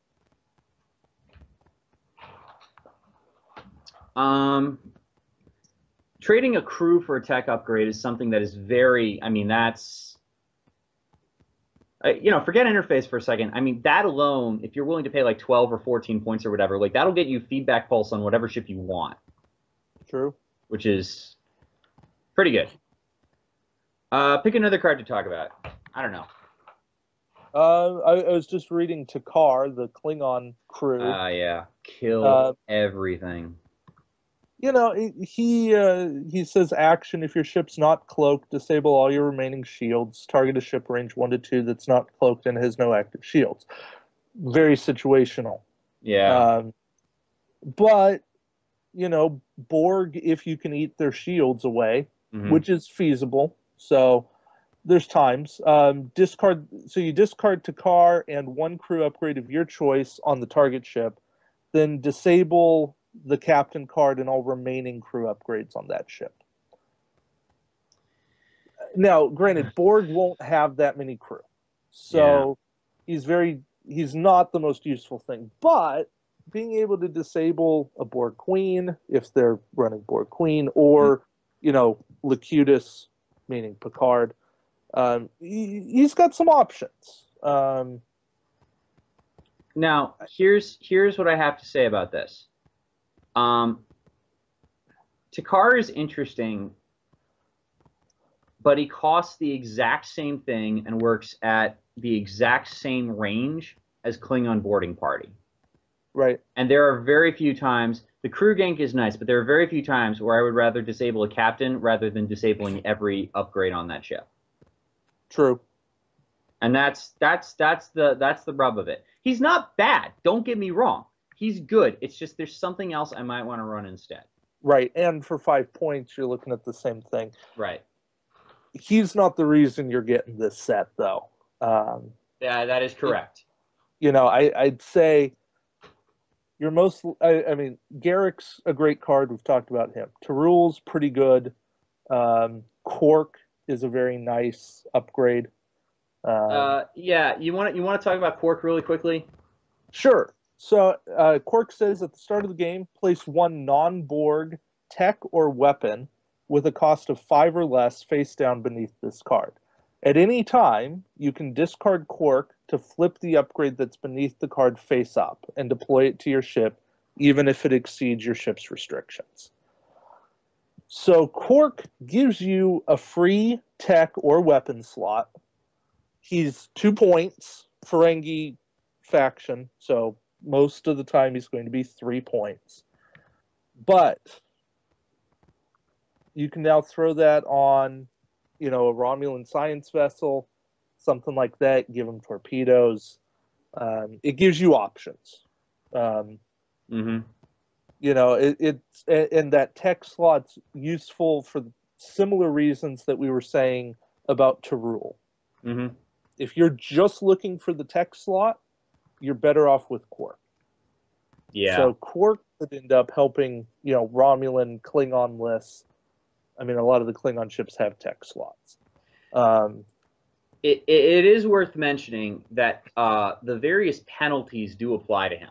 C: Trading a crew for a tech upgrade is something that is very. I mean, that's. Forget interface for a second. I mean, that alone, if you're willing to pay like 12 or 14 points or whatever, like that'll get you feedback pulse on whatever ship you want.
B: True.
C: Which is pretty good. Pick another card to talk about. I don't know.
B: I was just reading Takar, the Klingon crew.
C: Yeah. Kill everything.
B: He says action, if your ship's not cloaked, disable all your remaining shields. Target a ship range 1 to 2 that's not cloaked and has no active shields. Very situational.
C: Yeah.
B: But, Borg, if you can eat their shields away, which is feasible. So there's times. You discard Takar and 1 crew upgrade of your choice on the target ship, then disable the captain card and all remaining crew upgrades on that ship. Now, granted, Borg won't have that many crew, so he's not the most useful thing. But being able to disable a Borg Queen if they're running Borg Queen, or Locutus, meaning Picard. He's got some options.
C: Now, here's what I have to say about this. Takar is interesting, but he costs the exact same thing and works at the exact same range as Klingon Boarding Party.
B: Right.
C: And there are very few times, the crew gank is nice, but there are very few times where I would rather disable a captain rather than disabling every upgrade on that ship.
B: True.
C: And that's the rub of it. He's not bad, don't get me wrong. He's good. It's just there's something else I might want to run instead.
B: Right. And for 5 points, you're looking at the same thing.
C: Right.
B: He's not the reason you're getting this set, though.
C: Yeah, that is correct.
B: I'd say your most. I mean, Garrick's a great card. We've talked about him. Tarul's pretty good. Quark is a very nice upgrade.
C: Yeah, you want to talk about Quark really quickly?
B: Sure. So Quark says at the start of the game, place one non-Borg tech or weapon with a cost of 5 or less face down beneath this card. At any time, you can discard Quark to flip the upgrade that's beneath the card face up and deploy it to your ship, even if it exceeds your ship's restrictions. So Quark gives you a free tech or weapon slot. He's 2 points, Ferengi faction, so most of the time he's going to be 3 points. But you can now throw that on, a Romulan science vessel, something like that, give him torpedoes. It gives you options.
C: Mm-hmm.
B: And that tech slot's useful for similar reasons that we were saying about Tarul.
C: Mm-hmm.
B: If you're just looking for the tech slot, you're better off with Quark.
C: Yeah.
B: So Quark would end up helping, Romulan, Klingon lists. I mean, a lot of the Klingon ships have tech slots.
C: It is worth mentioning that the various penalties do apply to him.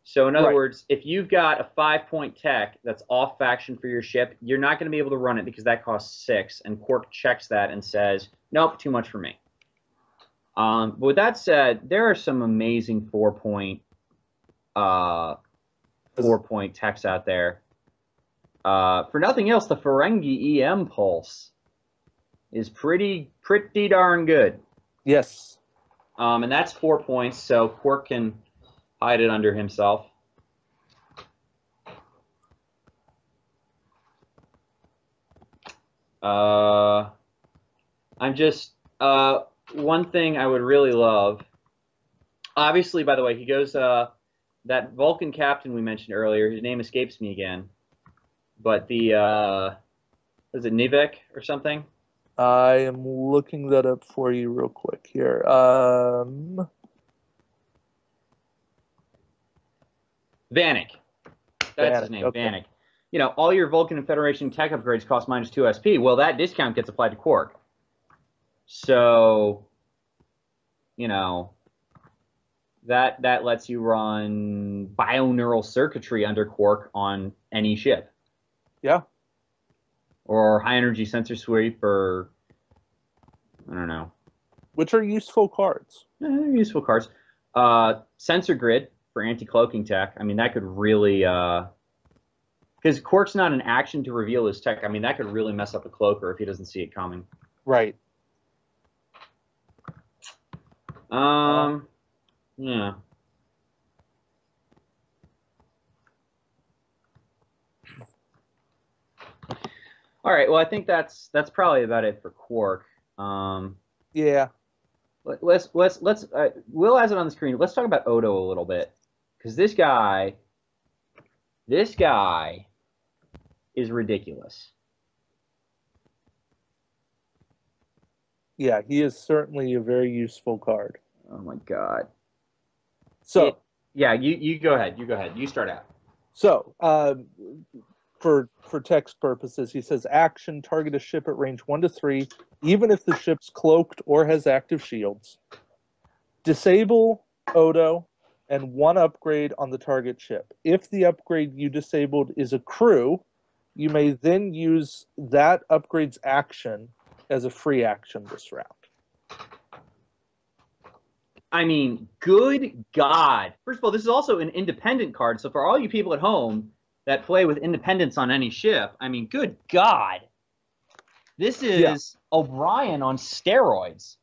C: So in other words, if you've got a 5-point tech that's off faction for your ship, you're not going to be able to run it because that costs 6, and Quark checks that and says, nope, too much for me. But with that said, there are some amazing 4-point techs out there. For nothing else, the Ferengi EM pulse is pretty darn good.
B: Yes.
C: And that's 4 points, so Quark can hide it under himself. I'm just one thing I would really love. Obviously, by the way, he goes that Vulcan captain we mentioned earlier. His name escapes me again, but the is it Nivek or something?
B: I am looking that up for you real quick here.
C: Vanek. That's his name, okay. Vanek. All your Vulcan and Federation tech upgrades cost -2 SP. Well, that discount gets applied to Quark. So, that lets you run bioneural circuitry under Quark on any ship.
B: Yeah.
C: Or high-energy sensor sweep, or I don't know.
B: Which are useful cards.
C: Yeah, they're useful cards. Sensor grid for anti-cloaking tech. I mean, that could really... because Quark's not an action to reveal his tech. I mean, that could really mess up a cloaker if he doesn't see it coming.
B: Right.
C: Yeah. All right. Well, I think that's probably about it for Quark.
B: Yeah.
C: Let's Will has it on the screen. Let's talk about Odo a little bit, because this guy is ridiculous.
B: Yeah, he is certainly a very useful card.
C: Oh my god.
B: So
C: yeah, you go ahead. You go ahead. You start out.
B: So for text purposes, he says action, target a ship at range 1 to 3, even if the ship's cloaked or has active shields. Disable Odo and 1 upgrade on the target ship. If the upgrade you disabled is a crew, you may then use that upgrade's action as a free action this round.
C: I mean, good God. First of all, this is also an independent card, so for all you people at home that play with independence on any ship, I mean, good God. This is O'Brien on steroids.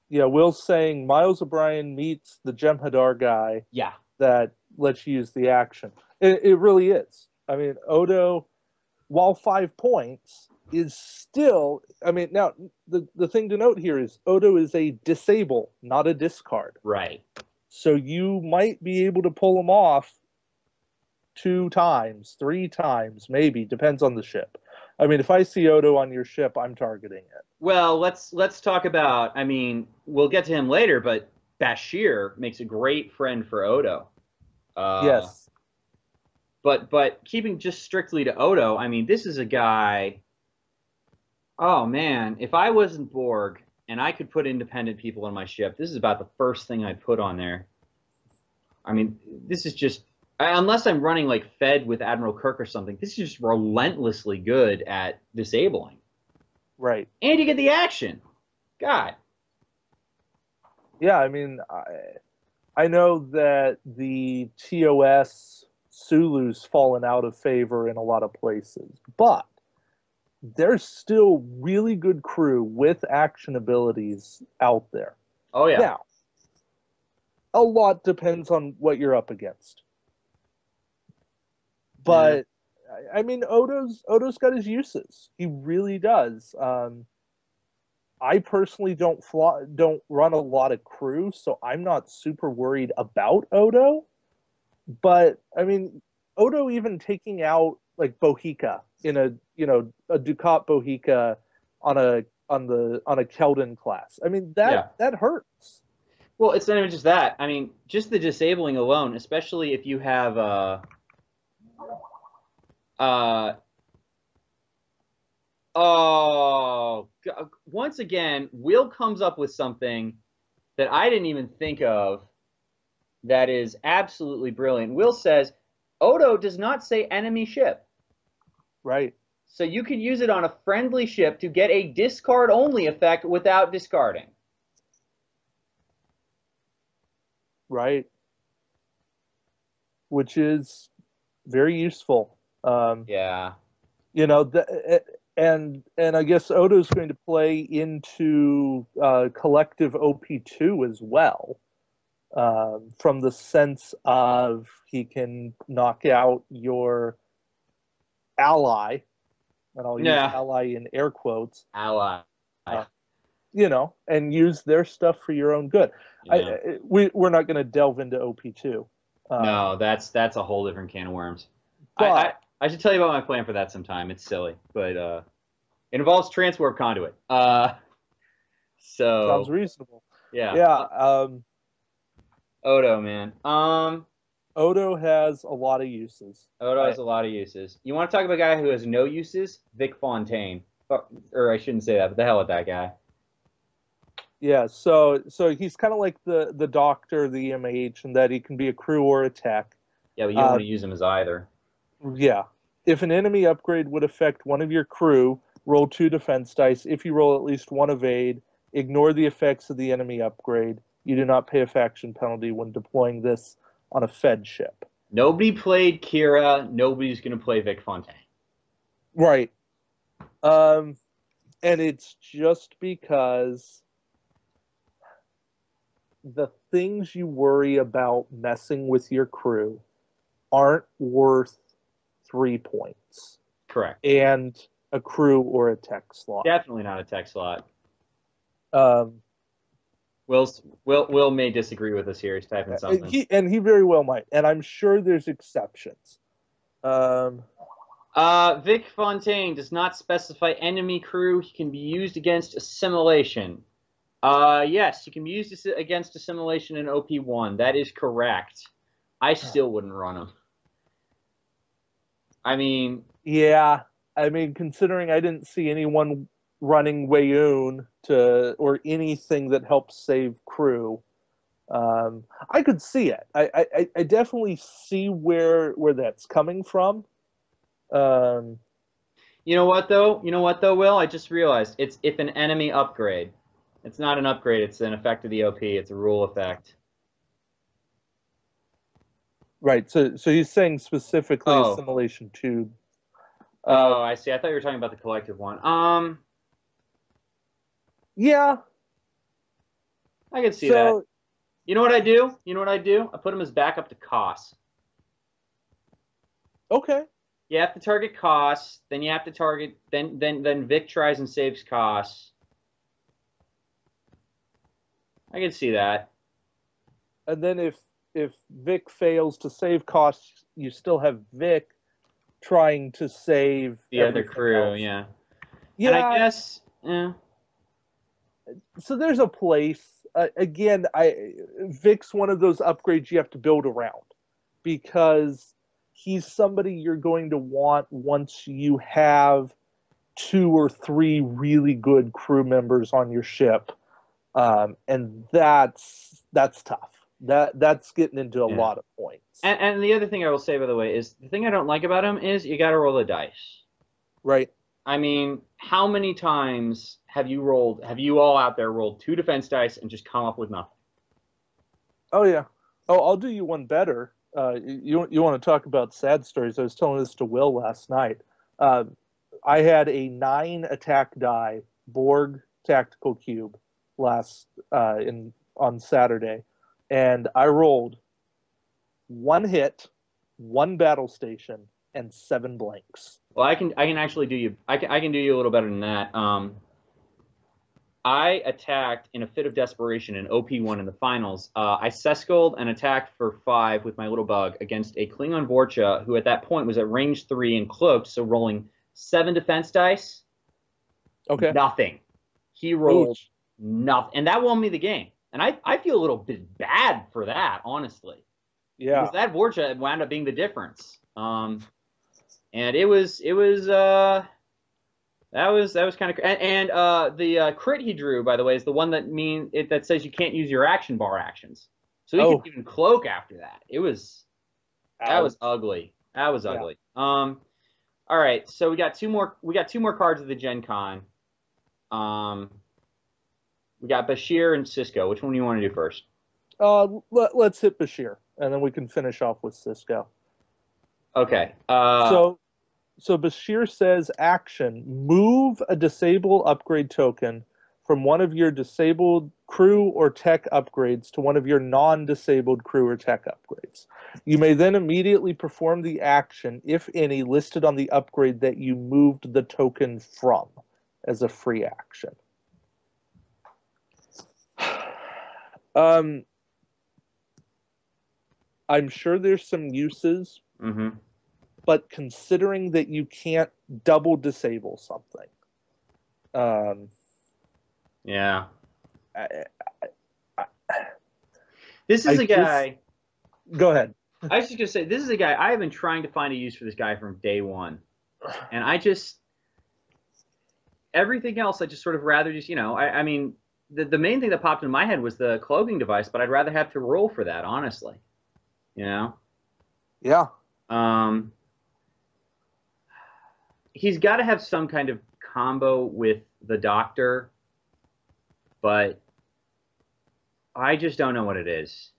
B: Yeah, Will's saying Miles O'Brien meets the Jem'Hadar guy.
C: Yeah.
B: That lets you use the action. It really is. I mean, Odo, while 5 points, is still... I mean, now, the thing to note here is Odo is a disable, not a discard.
C: Right.
B: So you might be able to pull him off 2 times, 3 times, maybe. Depends on the ship. I mean, if I see Odo on your ship, I'm targeting it.
C: Well, let's talk about... I mean, we'll get to him later, but Bashir makes a great friend for Odo.
B: Yes.
C: But keeping just strictly to Odo, I mean, this is a guy... Oh, man. If I wasn't Borg and I could put independent people on my ship, this is about the first thing I'd put on there. I mean, this is just... Unless I'm running, like, Fed with Admiral Kirk or something, this is just relentlessly good at disabling.
B: Right.
C: And you get the action. God.
B: Yeah, I mean, I know that the TOS Sulu's fallen out of favor in a lot of places, but there's still really good crew with action abilities out there.
C: Oh, yeah.
B: Now, a lot depends on what you're up against. But, yeah. I mean, Odo's got his uses. He really does. I personally don't run a lot of crew, so I'm not super worried about Odo. But I mean, Odo even taking out like Bohica in a Ducat Bohica on a Keldon class. I mean that hurts.
C: Well, it's not even just that. I mean, just the disabling alone, especially if you have oh, once again, Will comes up with something that I didn't even think of that is absolutely brilliant. Will says, Odo does not say enemy ship.
B: Right.
C: So you can use it on a friendly ship to get a discard-only effect without discarding.
B: Right. Which is very useful.
C: Yeah.
B: You know, and I guess Odo's going to play into collective OP2 as well, from the sense of he can knock out your ally, and I'll use ally in air quotes.
C: Ally.
B: You know, and use their stuff for your own good.
C: Yeah.
B: We're not going to delve into OP2.
C: No, that's a whole different can of worms. But I should tell you about my plan for that sometime. It's silly, but it involves transwarp conduit. So
B: sounds reasonable.
C: Yeah.
B: Yeah.
C: Odo, man.
B: Odo has a lot of uses.
C: Odo has a lot of uses. You want to talk about a guy who has no uses? Vic Fontaine. Or I shouldn't say that, but the hell with that guy.
B: Yeah, so he's kind of like the Doctor, the EMH, in that he can be a crew or a tech.
C: Yeah, but you don't want to use him as either.
B: Yeah. If an enemy upgrade would affect one of your crew, roll 2 defense dice. If you roll at least 1 evade, ignore the effects of the enemy upgrade. You do not pay a faction penalty when deploying this on a Fed ship.
C: Nobody played Kira. Nobody's going to play Vic Fontaine.
B: Right. And it's just because the things you worry about messing with your crew aren't worth 3 points.
C: Correct.
B: And a crew or a tech slot.
C: Definitely not a tech slot. Will may disagree with us here. He's typing something.
B: He very well might. And I'm sure there's exceptions.
C: Vic Fontaine does not specify enemy crew. He can be used against assimilation. Yes, he can be used against assimilation in OP1. That is correct. I still wouldn't run him. I mean...
B: Yeah, I mean, considering I didn't see anyone running Wayoon or anything that helps save crew. I could see it. I definitely see where that's coming from.
C: You know what though? You know what though, Will? I just realized it's if an enemy upgrade. It's not an upgrade. It's an effect of the OP. It's a rule effect.
B: Right. So he's saying specifically
C: Oh.
B: assimilation two.
C: Oh, I see. I thought you were talking about the collective one.
B: Yeah.
C: I could see that. You know what I do? You know what I do? I put him as backup to cost.
B: Okay.
C: You have to target costs, then you have to target then Vic tries and saves costs. I can see that.
B: And then if Vic fails to save costs, you still have Vic trying to save
C: the other crew,
B: else.
C: Yeah.
B: Yeah.
C: And I guess yeah.
B: So there's a place. Again, Vic's one of those upgrades you have to build around because he's somebody you're going to want once you have 2 or 3 really good crew members on your ship, and that's tough. That's getting into a lot of points.
C: And the other thing I will say, by the way, is the thing I don't like about him is you got to roll the dice.
B: Right.
C: I mean, how many times have you all out there rolled 2 defense dice and just come up with nothing?
B: Oh yeah. Oh, I'll do you one better. You want to talk about sad stories? I was telling this to Will last night. I had a 9 attack die Borg tactical cube on Saturday, and I rolled 1 hit, 1 battle station, and 7 blanks.
C: Well, I can actually do you. I can do you a little better than that. I attacked in a fit of desperation in OP1 in the finals. I seskulled and attacked for 5 with my little bug against a Klingon Vorcha who at that point was at range 3 and cloaked, so rolling 7 defense dice.
B: Okay.
C: Nothing. He rolled nothing. And that won me the game. And I feel a little bit bad for that, honestly.
B: Yeah.
C: Because that Vorcha wound up being the difference. And it was that was kind of and the crit he drew, by the way, is the one that says you can't use your action bar actions. So he could even cloak after that. That was ugly. That was ugly. All right, so we got two more cards of the Gen Con. We got Bashir and Cisco. Which one do you want to do first?
B: Let's hit Bashir, and then we can finish off with Cisco.
C: Okay.
B: So Bashir says, action, move a disable upgrade token from one of your disabled crew or tech upgrades to one of your non-disabled crew or tech upgrades. You may then immediately perform the action, if any, listed on the upgrade that you moved the token from as a free action. I'm sure there's some uses.
C: Mm-hmm.
B: But considering that you can't double disable something,
C: yeah, this is a guy.
B: Go ahead.
C: I was just gonna say, this is a guy I have been trying to find a use for this guy from day one, and everything else I just sort of rather just I mean the main thing that popped into my head was the cloaking device, but I'd rather have to roll for that, honestly. Yeah. He's got to have some kind of combo with the Doctor, but I just don't know what it is.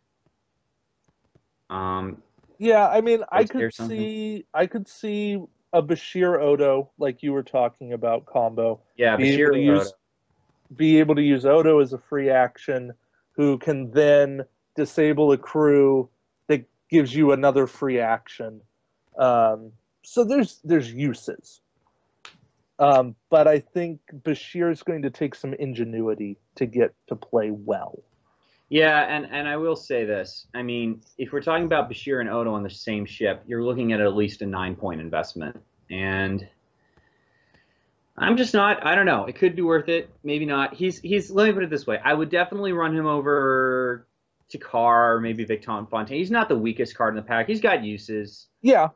B: Yeah, I mean, I could see a Bashir Odo, like you were talking about, combo.
C: Yeah, Bashir Odo.
B: Be able to use Odo as a free action, who can then disable a crew that gives you another free action. So there's uses. But I think Bashir is going to take some ingenuity to get to play well.
C: Yeah, and I will say this. I mean, if we're talking about Bashir and Odo on the same ship, you're looking at least a 9-point investment. And I'm just not, I don't know. It could be worth it. Maybe not. He's let me put it this way. I would definitely run him over to Carr or maybe Victon Fontaine. He's not the weakest card in the pack. He's got uses.
B: Yeah.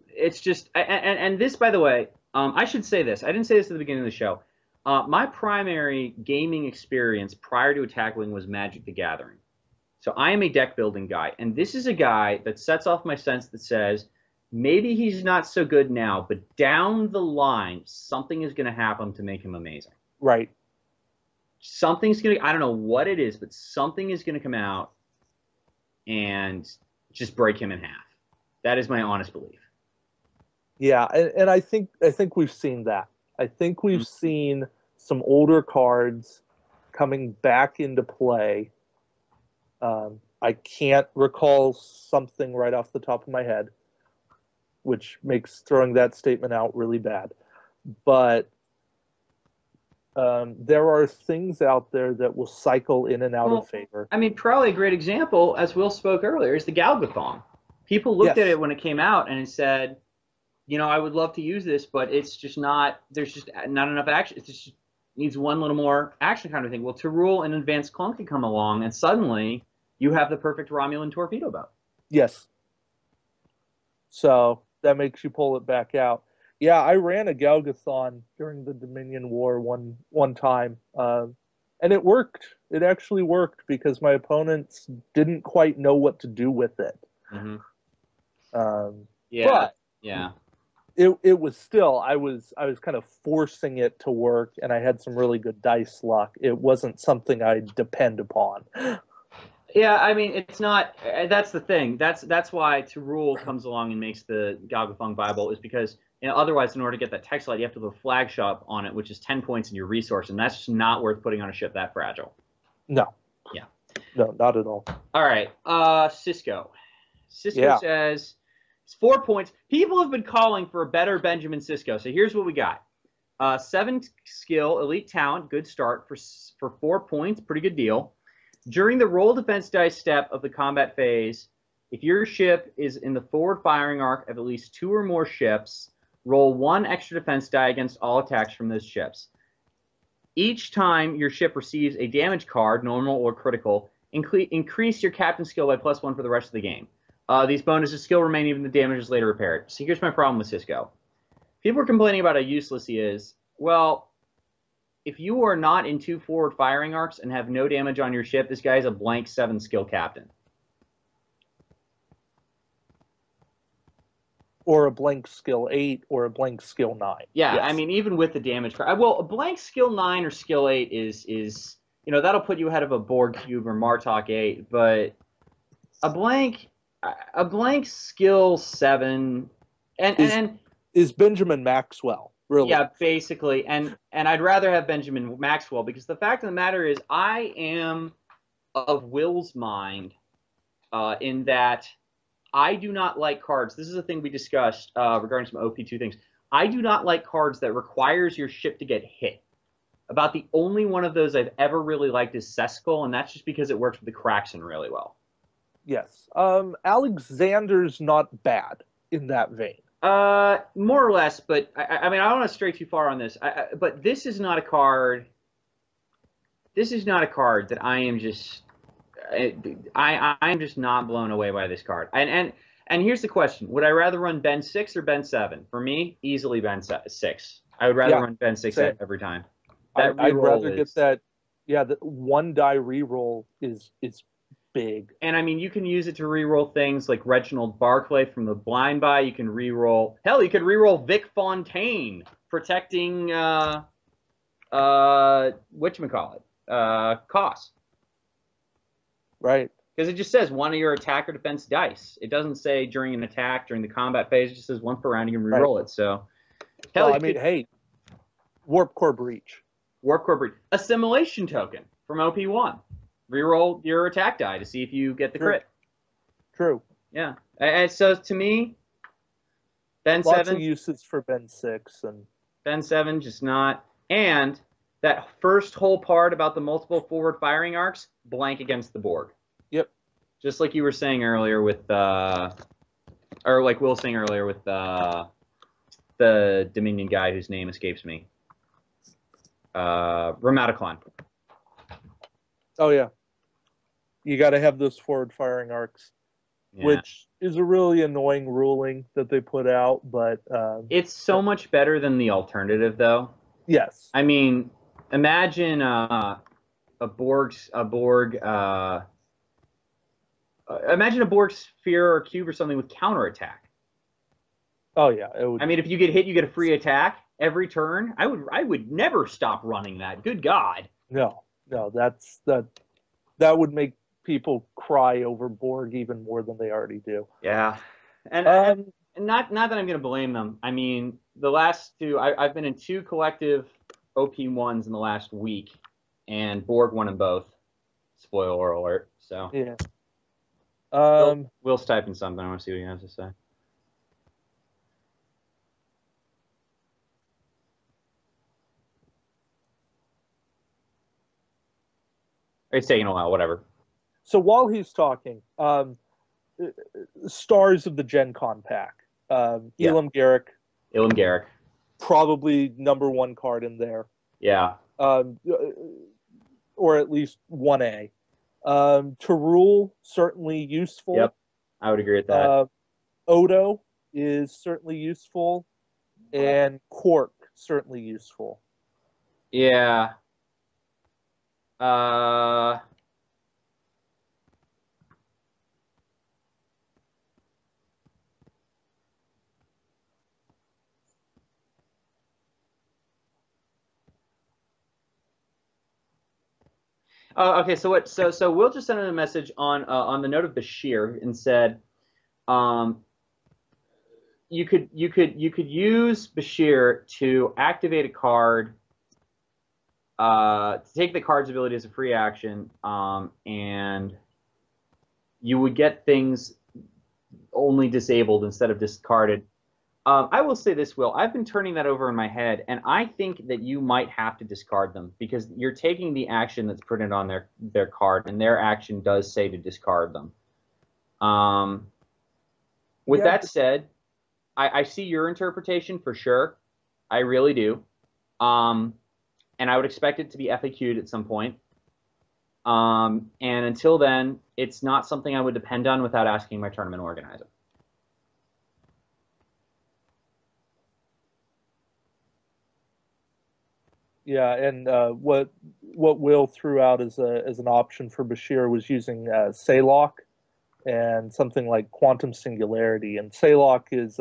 C: It's just, and this, by the way, I should say this. I didn't say this at the beginning of the show. My primary gaming experience prior to Attack Wing was Magic the Gathering. So I am a deck building guy, and this is a guy that sets off my sense that says maybe he's not so good now, but down the line something is going to happen to make him amazing.
B: Right.
C: Something's going to, I don't know what it is, but something is going to come out and just break him in half. That is my honest belief.
B: Yeah, and I think we've seen that. I think we've seen some older cards coming back into play. I can't recall something right off the top of my head, which makes throwing that statement out really bad. But there are things out there that will cycle in and out of favor.
C: I mean, probably a great example, as Will spoke earlier, is the Galgathon. People looked at it when it came out and said, you know, I would love to use this, but it's just not, there's just not enough action. It just needs one little more action kind of thing. Well, to rule an advanced clone could come along, and suddenly you have the perfect Romulan torpedo boat.
B: Yes. So that makes you pull it back out. Yeah, I ran a Galgathon during the Dominion War one time, and it worked. It actually worked because my opponents didn't quite know what to do with it.
C: Mm-hmm.
B: But it was still, I was kind of forcing it to work, and I had some really good dice luck. It wasn't something I depend upon.
C: Yeah, I mean, it's not. That's the thing. That's why To Rule comes along and makes the Galgathon viable, is because otherwise, in order to get that text light, you have to put a flag shop on it, which is 10 points in your resource, and that's just not worth putting on a ship that fragile.
B: No.
C: Yeah.
B: No, not at all.
C: All right. Cisco. Cisco says it's 4 points. People have been calling for a better Benjamin Sisko. So here's what we got. 7 skill, elite talent, good start for 4 points, pretty good deal. During the roll defense dice step of the combat phase, if your ship is in the forward firing arc of at least 2 or more ships, roll 1 extra defense die against all attacks from those ships. Each time your ship receives a damage card, normal or critical, increase your captain skill by +1 for the rest of the game. These bonuses still remain even if the damage is later repaired. So here's my problem with Cisco. People are complaining about how useless he is. Well, if you are not in 2 forward firing arcs and have no damage on your ship, this guy is a blank 7 skill captain.
B: Or a blank skill 8 or a blank skill 9.
C: Yeah, yes. I mean, even with the damage card. Well, a blank skill 9 or skill 8 is that'll put you ahead of a Borg Cube or Martok 8, but a blank skill 7 and
B: is Benjamin Maxwell. Really?
C: Yeah, basically, and I'd rather have Benjamin Maxwell, because the fact of the matter is I am of Will's mind in that I do not like cards. This is a thing we discussed regarding some OP2 things. I do not like cards that requires your ship to get hit. About the only one of those I've ever really liked is Seskull, and that's just because it works with the Kraxen really well.
B: Yes. Alexander's not bad in that vein.
C: More or less, but I mean, I don't want to stray too far on this. But this is not a card. This is not a card that I am just. I'm just not blown away by this card. And here's the question: would I rather run Ben 6 or Ben 7? For me, easily Ben 6. I would rather run Ben 6 every time.
B: I'd rather get that. Yeah, the 1 die reroll is big.
C: And I mean, you can use it to reroll things like Reginald Barclay from the blind buy. You can reroll. Hell, you could reroll Vic Fontaine protecting whatchamacallit, Koss.
B: Right.
C: Because it just says 1 of your attack or defense dice. It doesn't say during an attack, during the combat phase. It just says 1 per round. You can reroll it. So,
B: hell, I mean, hey, Warp Core Breach.
C: Warp Core Breach. Assimilation token from OP1. Reroll your attack die to see if you get the crit.
B: True.
C: Yeah. And so to me, Ben 7.
B: Lots of uses for Ben 6 and
C: Ben 7 just not. And that first whole part about the multiple forward firing arcs, blank against the Borg.
B: Yep.
C: Just like you were saying earlier with or like Will was saying earlier with the Dominion guy whose name escapes me. Ramaticlon.
B: Oh yeah. You got to have those forward firing arcs, which is a really annoying ruling that they put out, but
C: it's so much better than the alternative, though.
B: Yes.
C: I mean, imagine a Borg. Imagine a Borg sphere or cube or something with counterattack.
B: Oh yeah, it would.
C: I mean, if you get hit, you get a free attack every turn. I would never stop running that. Good God.
B: No, that would make people cry over Borg even more than they already do.
C: Yeah, and not that I'm going to blame them. I mean, the last two, I've been in 2 collective OP1s in the last week, and Borg won in both. Spoiler alert. So
B: yeah.
C: Will's typing something. I want to see what he has to say. It's taking a while. Whatever.
B: So while he's talking, stars of the Gencon pack, Elam Garrick.
C: Elam Garrick.
B: Probably #1 card in there.
C: Yeah.
B: Or at least 1A. Tarul, certainly useful.
C: Yep, I would agree with that.
B: Odo is certainly useful. And Quark, certainly useful.
C: Yeah. Okay, so what? So Will just sent in a message on the note of Bashir and said, you could use Bashir to activate a card, to take the card's ability as a free action, and you would get things only disabled instead of discarded. I will say this, Will. I've been turning that over in my head, and I think that you might have to discard them because you're taking the action that's printed on their card, and their action does say to discard them. With that said, I see your interpretation for sure. I really do. And I would expect it to be FAQ'd at some point. And until then, it's not something I would depend on without asking my tournament organizer.
B: Yeah, and what Will threw out as an option for Bashir was using Saylock and something like Quantum Singularity. And Saylock is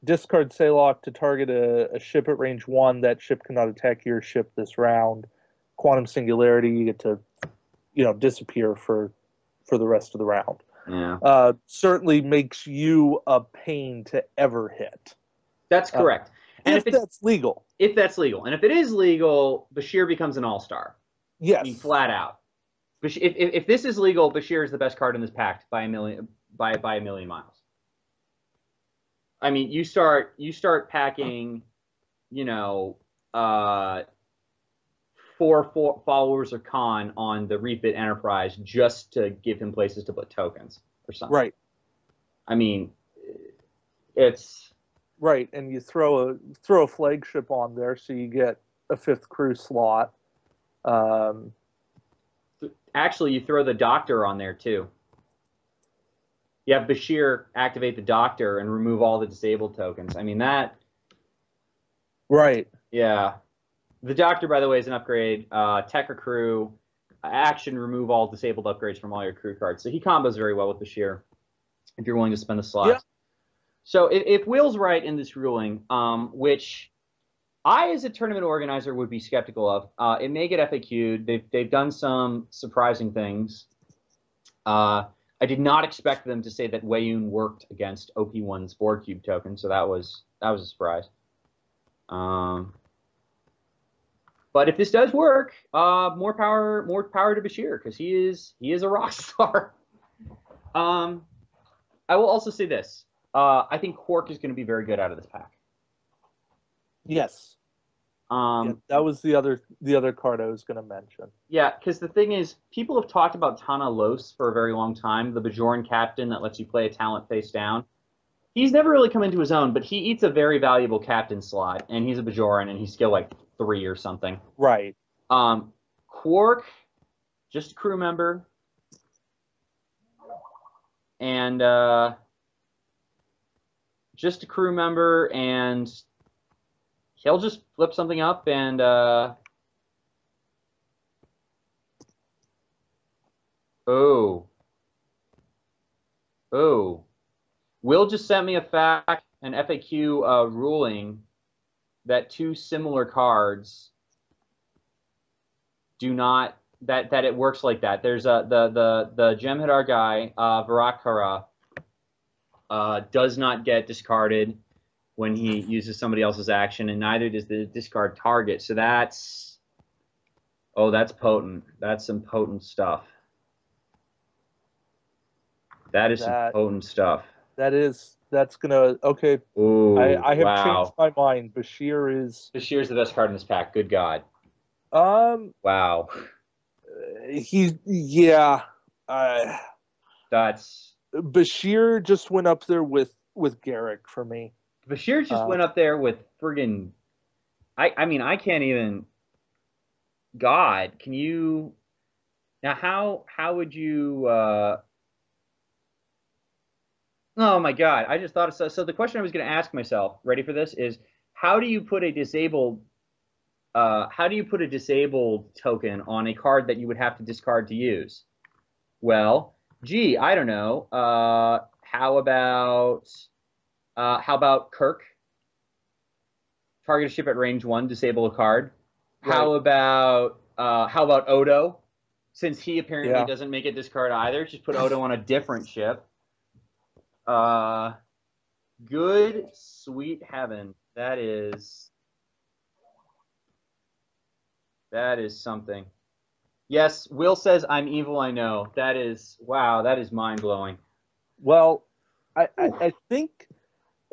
B: discard Saylock to target a ship at range 1. That ship cannot attack your ship this round. Quantum Singularity, you get to disappear for the rest of the round.
C: Yeah.
B: Certainly makes you a pain to ever hit.
C: That's correct.
B: And if that's legal.
C: If that's legal. And if it is legal, Bashir becomes an all-star.
B: Yes.
C: I mean, flat out. If this is legal, Bashir is the best card in this pack by a million miles. I mean, you start packing, 4 followers of Khan on the Refit Enterprise just to give him places to put tokens or something.
B: Right.
C: I mean, it's
B: right, and you throw a flagship on there, so you get a 5th crew slot.
C: Actually, you throw the Doctor on there too. You have Bashir activate the Doctor and remove all the disabled tokens. I mean that.
B: Right.
C: Yeah. The Doctor, by the way, is an upgrade. Tech or crew, action, remove all disabled upgrades from all your crew cards. So he combos very well with Bashir, if you're willing to spend the slots. Yeah. So if Will's right in this ruling, which I, as a tournament organizer, would be skeptical of, it may get FAQ'd. They've done some surprising things. I did not expect them to say that Wayun worked against OP1's 4-cube token, so that was a surprise. But if this does work, more power to Bashir, because he is a rock star. I will also say this: I think Quark is going to be very good out of this pack.
B: Yes. That was the other card I was going to mention.
C: Yeah, because the thing is, people have talked about Tana Los for a very long time, the Bajoran captain that lets you play a talent face down. He's never really come into his own, but he eats a very valuable captain slot, and he's a Bajoran, and he's skill like 3 or something.
B: Right.
C: Quark, just a crew member, and he'll just flip something up and Oh. Oh. Will just sent me an FAQ ruling that two similar cards do not that it works like that. There's the Jem'Hadar guy, Varakara, does not get discarded when he uses somebody else's action, and neither does the discard target. So that's potent. That's some potent stuff. That is some potent stuff.
B: That's gonna okay.
C: Ooh,
B: I have changed
C: wow.
B: my mind. Bashir's
C: the best card in this pack. Good God. Wow. That's
B: Bashir just went up there with Garrick for me.
C: Bashir just went up there with friggin' I mean, I can't even. God, can you now? How would you? Oh my God, I just thought of so. The question I was going to ask myself, ready for this, is how do you put a disabled? How do you put a disabled token on a card that you would have to discard to use? Well, gee, I don't know. How about Kirk? Target a ship at range 1, disable a card. Right. How about Odo? Since he apparently doesn't make a discard either, just put Odo on a different ship. Good sweet heaven. That is something. Yes, Will says I'm evil, I know. That is wow, that is mind-blowing.
B: Well, I think,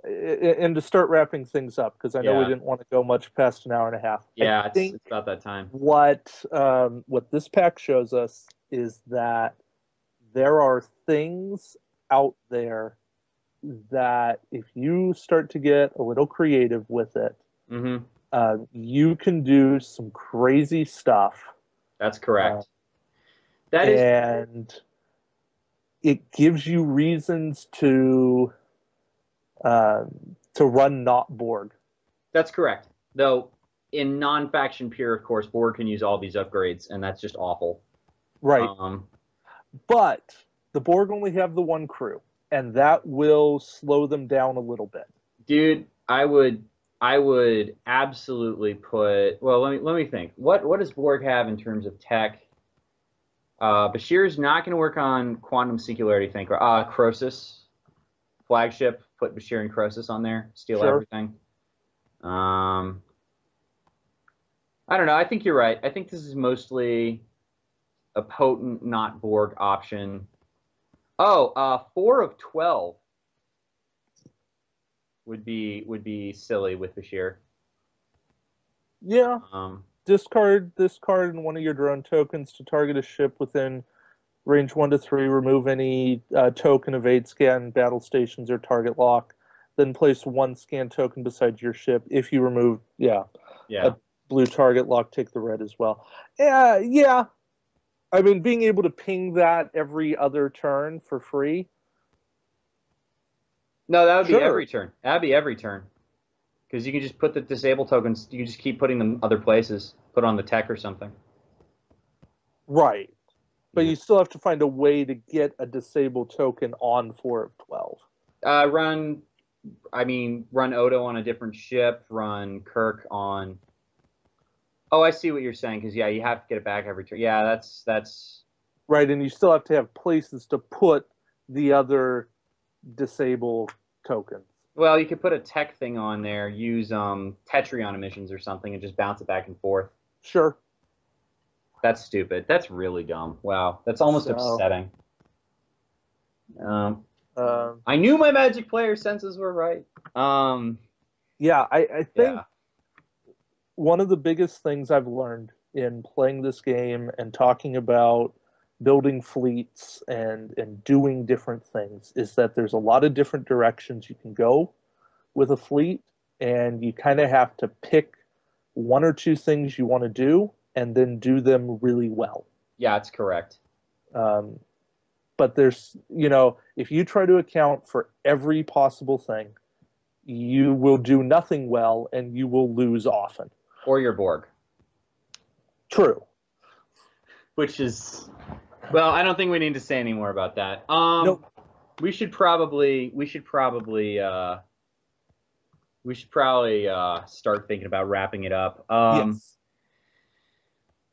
B: and to start wrapping things up, because I know we didn't want to go much past an hour and a half.
C: Yeah, it's about that time.
B: What this pack shows us is that there are things out there that if you start to get a little creative with it, you can do some crazy stuff.
C: That's correct.
B: And it gives you reasons to run not Borg.
C: That's correct. Though in non-faction pure, of course, Borg can use all these upgrades, and that's just awful.
B: Right. But the Borg only have the one crew, and that will slow them down a little bit.
C: Dude, I would absolutely put. Well, let me think. What does Borg have in terms of tech? Bashir's not going to work on quantum singularity. Think Croesus flagship. Put Bashir and Croesus on there. Steal everything. I don't know. I think you're right. I think this is mostly a potent, not Borg option. Oh, 4 of 12 would be silly with Bashir.
B: Yeah. Discard this card and one of your drone tokens to target a ship within range 1 to 3. Remove any token, evade, scan, battle stations, or target lock. Then place one scan token beside your ship. If you remove, a blue target lock, take the red as well. Yeah. I mean, being able to ping that every other turn for free.
C: No, that would be every turn. That'd be every turn. Because you can just put the disable tokens, you can just keep putting them other places. Put on the tech or something.
B: Right. But you still have to find a way to get a disable token on 4 of 12.
C: Run Odo on a different ship. Run Kirk on... Oh, I see what you're saying. Because, you have to get it back every turn. Yeah, that's...
B: Right, and you still have to have places to put the other disable tokens.
C: Well, you could put a tech thing on there, use Tetrion emissions or something, and just bounce it back and forth.
B: Sure.
C: That's stupid. That's really dumb. Wow, that's almost upsetting. I knew my Magic player senses were right.
B: I think one of the biggest things I've learned in playing this game and talking about building fleets and doing different things is that there's a lot of different directions you can go with a fleet, and you kind of have to pick one or two things you want to do and then do them really well.
C: Yeah, that's correct.
B: But there's, if you try to account for every possible thing, you will do nothing well and you will lose often.
C: Or your Borg.
B: True.
C: Which is... Well, I don't think we need to say any more about that.
B: Nope.
C: We should probably start thinking about wrapping it up.
B: Yes.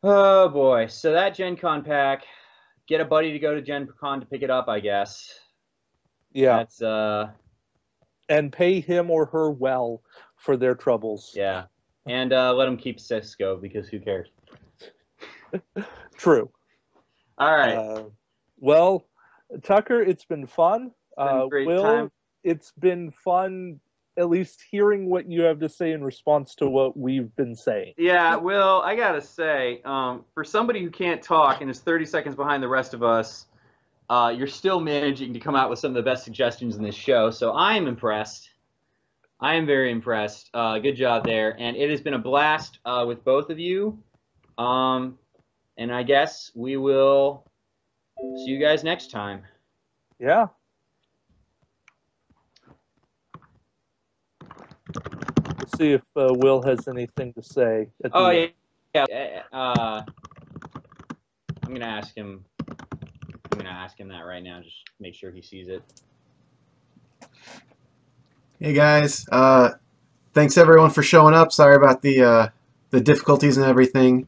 C: Oh boy. So that Gen Con pack, get a buddy to go to Gen Con to pick it up, I guess.
B: Yeah.
C: That's
B: And pay him or her well for their troubles.
C: yeah. And let them keep Cisco because who cares?
B: True.
C: All right.
B: Well, Tucker, it's been fun.
C: Been a great
B: Will,
C: time.
B: it's been fun at least hearing what you have to say in response to what we've been saying.
C: Yeah, Will, I gotta say, for somebody who can't talk and is 30 seconds behind the rest of us, you're still managing to come out with some of the best suggestions in this show. So I am impressed. I am very impressed. Good job there. And it has been a blast with both of you. And I guess we will see you guys next time.
B: Yeah. Let's see if Will has anything to say.
C: Oh, yeah. I'm going to ask him. I'm going to ask him that right now. Just make sure he sees it.
A: Hey guys, thanks everyone for showing up. Sorry about the difficulties and everything.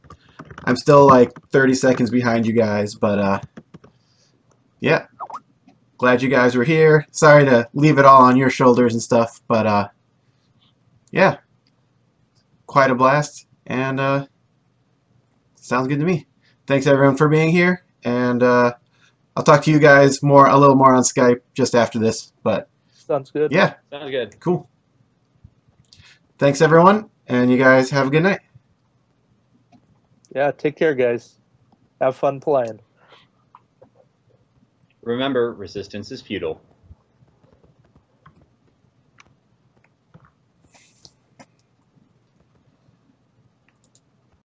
A: I'm still like 30 seconds behind you guys, but yeah, glad you guys were here. Sorry to leave it all on your shoulders and stuff, but yeah, quite a blast, and sounds good to me. Thanks everyone for being here, and I'll talk to you guys a little more on Skype just after this, but
B: sounds good.
A: yeah,
C: Sounds good.
A: cool. Thanks everyone, and you guys have a good night.
B: Yeah, take care, guys. Have fun playing.
C: Remember, resistance is futile.